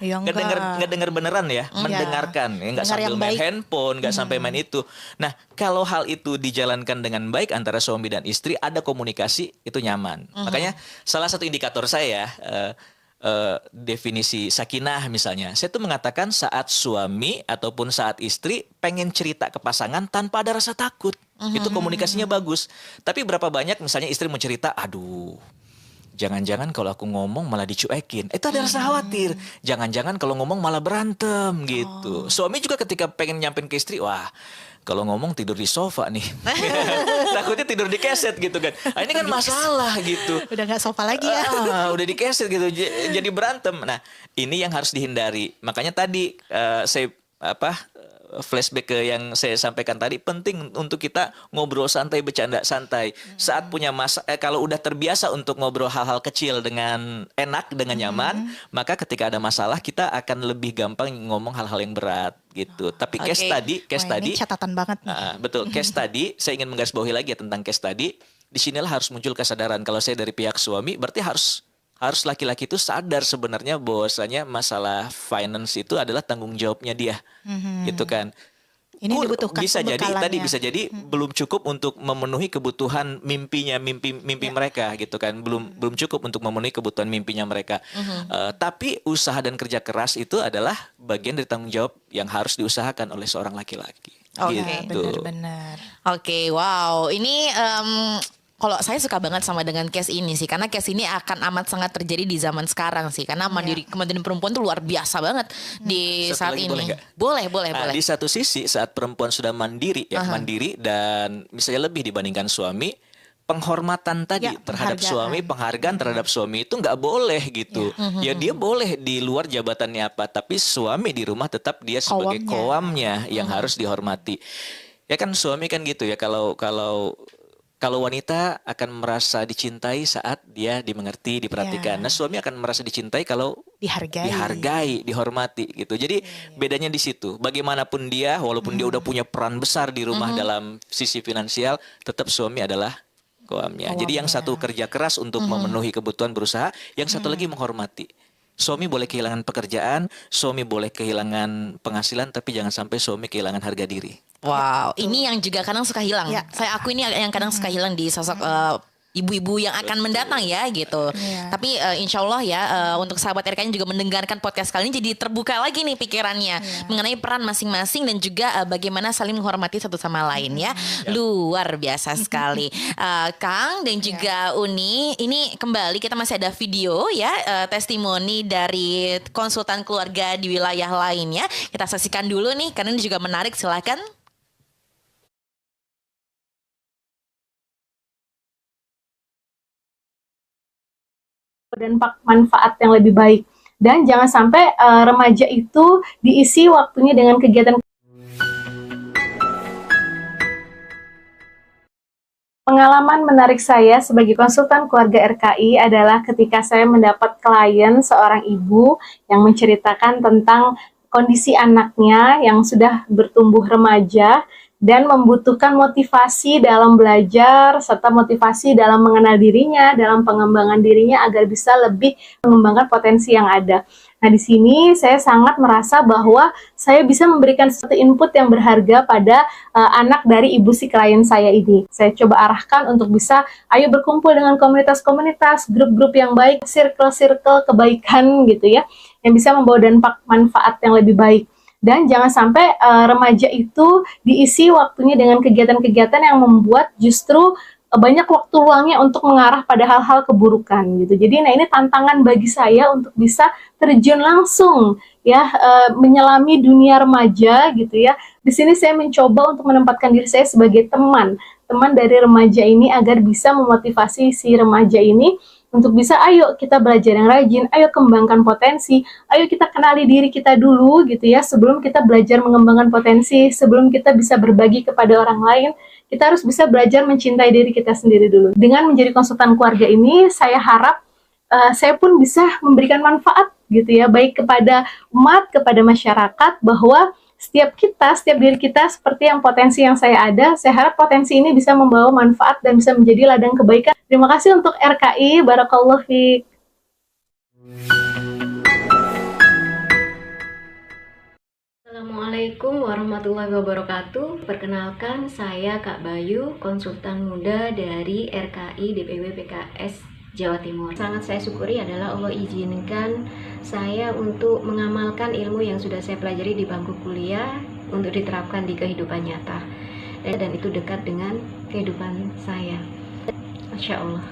Ngedenger beneran ya. Mendengarkan. Nggak sambil main handphone, nggak sampai main itu. Nah, kalau hal itu dijalankan dengan baik antara suami dan istri, ada komunikasi, itu nyaman. Makanya salah satu indikator saya definisi sakinah misalnya, saya tuh mengatakan saat suami ataupun saat istri pengen cerita ke pasangan tanpa ada rasa takut, itu komunikasinya bagus. Tapi berapa banyak misalnya istri mau cerita, aduh jangan-jangan kalau aku ngomong malah dicuekin, itu ada rasa khawatir. Jangan-jangan kalau ngomong malah berantem gitu. Suami juga ketika pengen nyampein ke istri, wah kalau ngomong tidur di sofa nih. Takutnya tidur di keset gitu kan. Ini kan masalah gitu. Udah gak sofa lagi ya. Udah di keset gitu. Jadi berantem. Nah, ini yang harus dihindari. Makanya tadi saya flashback ke yang saya sampaikan tadi, penting untuk kita ngobrol santai, bercanda santai. Saat punya kalau udah terbiasa untuk ngobrol hal-hal kecil dengan enak, dengan nyaman, maka ketika ada masalah kita akan lebih gampang ngomong hal-hal yang berat gitu. Tapi case tadi ini catatan banget nih. Betul, case tadi saya ingin menggarisbawahi lagi ya tentang case tadi. Disinilah harus muncul kesadaran, kalau saya dari pihak suami berarti harus harus laki-laki itu sadar sebenarnya bahwasanya masalah finance itu adalah tanggung jawabnya dia, gitu kan. Ini dibutuhkan Bisa jadi tadi pembekalannya. bisa jadi belum cukup untuk memenuhi kebutuhan mimpi mereka gitu kan, belum cukup untuk memenuhi kebutuhan mimpinya mereka. Tapi usaha dan kerja keras itu adalah bagian dari tanggung jawab yang harus diusahakan oleh seorang laki-laki. Oke. Gitu. Benar-benar. Oke, wow. Ini kalau saya suka banget sama dengan case ini sih, karena case ini akan amat sangat terjadi di zaman sekarang sih, karena kemandirian perempuan tuh luar biasa banget di Satu saat lagi ini. boleh nggak? Boleh. Nah, di satu sisi saat perempuan sudah mandiri dan misalnya lebih dibandingkan suami, penghormatan tadi Ya, terhadap penghargaan. suami, penghargaan terhadap suami itu nggak boleh gitu. Ya dia boleh di luar jabatannya apa, tapi suami di rumah tetap dia sebagai Qawamnya. qawamnya yang harus dihormati. Ya kan suami kan gitu ya, kalau wanita akan merasa dicintai saat dia dimengerti, diperhatikan. Nah, suami akan merasa dicintai kalau dihargai, dihormati gitu. Jadi bedanya di situ. Bagaimanapun dia, walaupun dia udah punya peran besar di rumah dalam sisi finansial, tetap suami adalah qawamnya. Jadi yang satu kerja keras untuk memenuhi kebutuhan berusaha, yang satu lagi menghormati. Suami boleh kehilangan pekerjaan, suami boleh kehilangan penghasilan, tapi jangan sampai suami kehilangan harga diri. Wow, ini yang juga kadang suka hilang. Ya. Saya aku ini yang kadang suka hilang di sosok ibu-ibu yang akan mendatang ya gitu. Iya. Tapi insya Allah ya untuk sahabat RK juga mendengarkan podcast kali ini jadi terbuka lagi nih pikirannya mengenai peran masing-masing dan juga bagaimana saling menghormati satu sama lain ya. Luar biasa sekali. Kang dan juga Uni, ini kembali kita masih ada video ya testimoni dari konsultan keluarga di wilayah lainnya. Kita saksikan dulu nih karena ini juga menarik, silakan. Dan manfaat yang lebih baik. Dan jangan sampai remaja itu diisi waktunya dengan kegiatan. Pengalaman menarik saya sebagai konsultan keluarga RKI adalah ketika saya mendapat klien seorang ibu yang menceritakan tentang kondisi anaknya yang sudah bertumbuh remaja dan membutuhkan motivasi dalam belajar serta motivasi dalam mengenal dirinya, dalam pengembangan dirinya agar bisa lebih mengembangkan potensi yang ada. Nah, di sini saya sangat merasa bahwa saya bisa memberikan suatu input yang berharga pada anak dari ibu si klien saya ini. Saya coba arahkan untuk bisa ayo berkumpul dengan komunitas-komunitas, grup-grup yang baik, circle-circle kebaikan gitu ya, yang bisa membawa dampak manfaat yang lebih baik. Dan jangan sampai remaja itu diisi waktunya dengan kegiatan-kegiatan yang membuat justru banyak waktu luangnya untuk mengarah pada hal-hal keburukan gitu. Jadi ini tantangan bagi saya untuk bisa terjun langsung ya menyelami dunia remaja gitu ya. Di sini saya mencoba untuk menempatkan diri saya sebagai teman dari remaja ini agar bisa memotivasi si remaja ini untuk bisa ayo kita belajar yang rajin, ayo kembangkan potensi, ayo kita kenali diri kita dulu gitu ya sebelum kita belajar mengembangkan potensi, sebelum kita bisa berbagi kepada orang lain, kita harus bisa belajar mencintai diri kita sendiri dulu. Dengan menjadi konsultan keluarga ini, saya harap saya pun bisa memberikan manfaat gitu ya, baik kepada umat, kepada masyarakat, bahwa setiap diri kita seperti yang potensi yang saya ada, saya harap potensi ini bisa membawa manfaat dan bisa menjadi ladang kebaikan. Terima kasih untuk RKI, Barakallahu Fiik. Assalamualaikum warahmatullahi wabarakatuh. Perkenalkan, saya Kak Bayu, konsultan muda dari RKI DPW PKS Jawa Timur. Sangat saya syukuri adalah Allah izinkan saya untuk mengamalkan ilmu yang sudah saya pelajari di bangku kuliah untuk diterapkan di kehidupan nyata. Dan itu dekat dengan kehidupan saya. Masya Allah.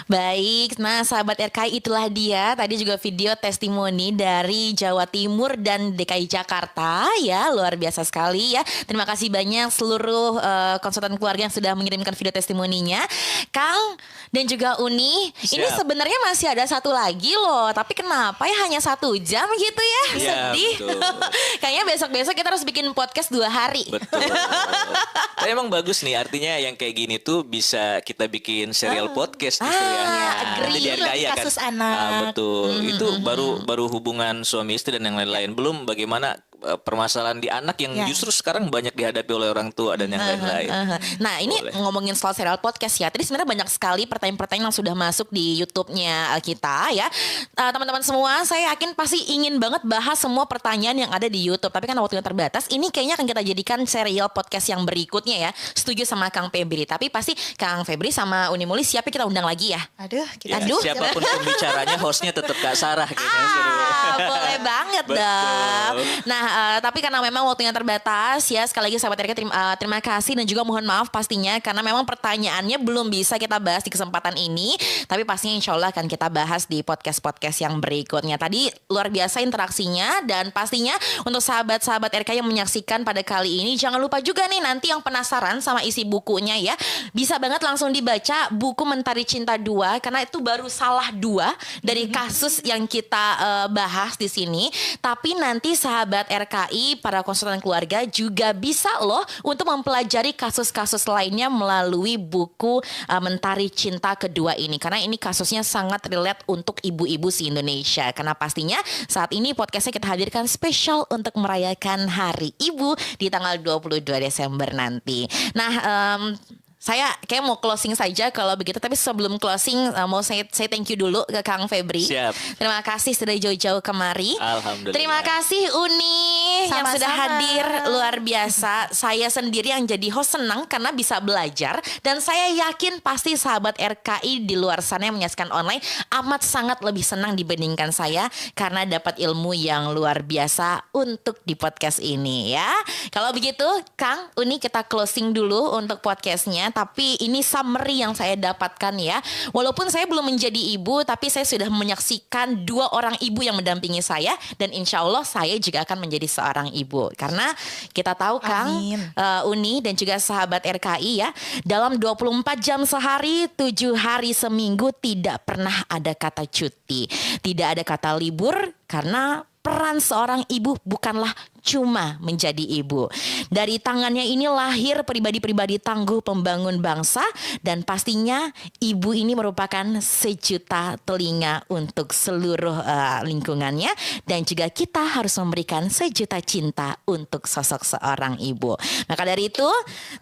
Baik, nah sahabat RKI itulah dia tadi juga video testimoni dari Jawa Timur dan DKI Jakarta ya, luar biasa sekali ya. Terima kasih banyak seluruh konsultan keluarga yang sudah mengirimkan video testimoninya. Kang dan juga Uni, ini sebenarnya masih ada satu lagi loh, tapi kenapa ya hanya 1 jam gitu ya? Sedih. Kayaknya besok-besok kita harus bikin podcast 2 hari. Betul. Tapi emang bagus nih, artinya yang kayak gini tuh bisa kita bikin serial podcast gitu ya. Agree. Jadi kaya kan. Kasus anak. Betul. Itu baru hubungan suami istri dan yang lain-lain. Belum bagaimana permasalahan di anak yang Ya. justru sekarang banyak dihadapi oleh orang tua dan yang lain-lain. Nah ini Boleh. ngomongin soal serial podcast ya. Tadi sebenarnya banyak sekali pertanyaan-pertanyaan yang sudah masuk di YouTube-nya kita ya. Teman-teman semua, saya yakin pasti ingin banget bahas semua pertanyaan yang ada di YouTube. Tapi kan waktunya terbatas. Ini kayaknya akan kita jadikan serial podcast yang berikutnya ya. Setuju sama Kang Febri. Tapi pasti Kang Febri sama Uni Muli siap kita undang lagi ya. Aduh, Ya, kita Aduh. siapapun pembicaranya, hostnya tetap Kak Sarah kayaknya seru. Boleh banget Betul. dong. Nah, tapi karena memang waktunya terbatas ya, sekali lagi sahabat RK terima kasih dan juga mohon maaf pastinya karena memang pertanyaannya belum bisa kita bahas di kesempatan ini, tapi pastinya insya Allah akan kita bahas di podcast-podcast yang berikutnya. Tadi luar biasa interaksinya dan pastinya untuk sahabat-sahabat RK yang menyaksikan pada kali ini jangan lupa juga nih nanti yang penasaran sama isi bukunya ya, bisa banget langsung dibaca buku Mentari Cinta 2 karena itu baru salah 2 dari kasus yang kita bahas di sini. Tapi nanti sahabat RKI, para konsultan keluarga juga bisa loh untuk mempelajari kasus-kasus lainnya melalui buku Mentari Cinta kedua ini. Karena ini kasusnya sangat relate untuk ibu-ibu si Indonesia. Karena pastinya saat ini podcastnya kita hadirkan spesial untuk merayakan Hari Ibu di tanggal 22 Desember nanti. Nah, saya kayak mau closing saja kalau begitu. Tapi sebelum closing mau saya thank you dulu ke Kang Febri. Siap. Terima kasih sudah jauh-jauh kemari. Alhamdulillah. Terima kasih Uni yang Sama-sama. sudah hadir, luar biasa. Saya sendiri yang jadi host senang karena bisa belajar. Dan saya yakin pasti sahabat RKI di luar sana yang menyaksikan online amat sangat lebih senang dibandingkan saya karena dapat ilmu yang luar biasa untuk di podcast ini ya. Kalau begitu Kang, Uni kita closing dulu untuk podcastnya. Tapi ini summary yang saya dapatkan ya. Walaupun saya belum menjadi ibu, tapi saya sudah menyaksikan 2 orang ibu yang mendampingi saya. Dan insya Allah saya juga akan menjadi seorang ibu. Karena kita tahu Kang, Amin. Uni dan juga sahabat RKI ya, dalam 24 jam sehari, 7 hari seminggu tidak pernah ada kata cuti. Tidak ada kata libur karena peran seorang ibu bukanlah cuma menjadi ibu. Dari tangannya ini lahir pribadi-pribadi tangguh pembangun bangsa dan pastinya ibu ini merupakan sejuta telinga untuk seluruh lingkungannya dan juga kita harus memberikan sejuta cinta untuk sosok seorang ibu. Maka dari itu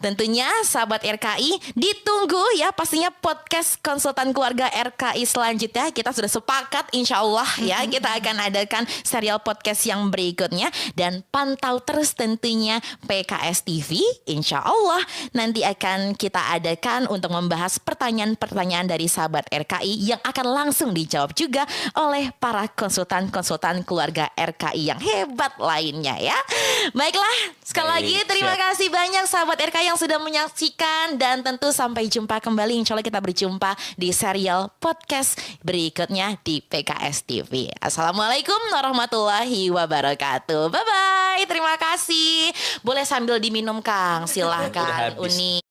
tentunya sahabat RKI ditunggu ya pastinya podcast konsultan keluarga RKI selanjutnya. Kita sudah sepakat insya Allah ya kita akan adakan serial podcast yang berikutnya dan pantau terus tentunya PKS TV. Insya Allah nanti akan kita adakan untuk membahas pertanyaan-pertanyaan dari sahabat RKI yang akan langsung dijawab juga oleh para konsultan-konsultan keluarga RKI yang hebat lainnya ya. Baiklah, sekali Baik, lagi terima siap. kasih banyak sahabat RKI yang sudah menyaksikan dan tentu sampai jumpa kembali. Insya Allah kita berjumpa di serial podcast berikutnya di PKS TV. Assalamualaikum warahmatullahi wabarakatuh. Bye-bye. Terima kasih. Boleh sambil diminum Kang. Udah Silahkan habis. Uni.